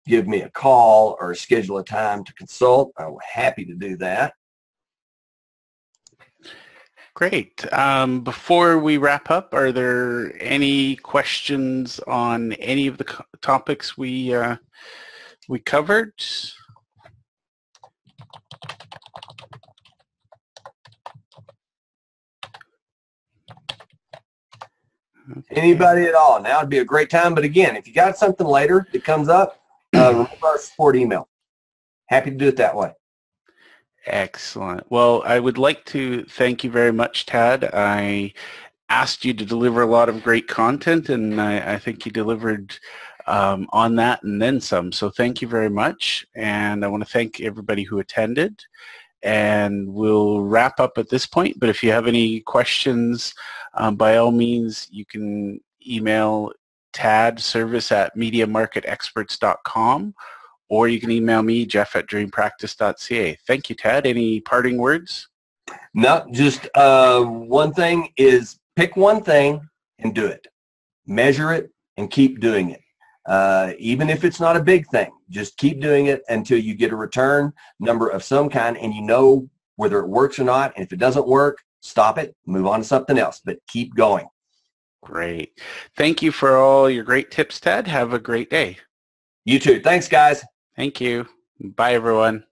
give me a call or schedule a time to consult, I'm happy to do that. Great. Before we wrap up, are there any questions on any of the topics we covered? Okay. Anybody at all? Now would be a great time. But again, if you got something later that comes up, remember our support email. Happy to do it that way. Excellent. Well, I would like to thank you very much, Tad. I asked you to deliver a lot of great content, and I think you delivered on that and then some. So thank you very much. And I want to thank everybody who attended. And we'll wrap up at this point. But if you have any questions, by all means, you can email Tad, service@mediamarketexperts.com, or you can email me, jeff@dreampractice.ca. Thank you, Tad. Any parting words? No, just one thing is pick one thing and do it. Measure it and keep doing it. Even if it's not a big thing, just keep doing it until you get a return number of some kind, and you know whether it works or not. And if it doesn't work, stop it, move on to something else, but keep going. Great. Thank you for all your great tips, Ted. Have a great day. You too. Thanks, guys. Thank you. Bye, everyone.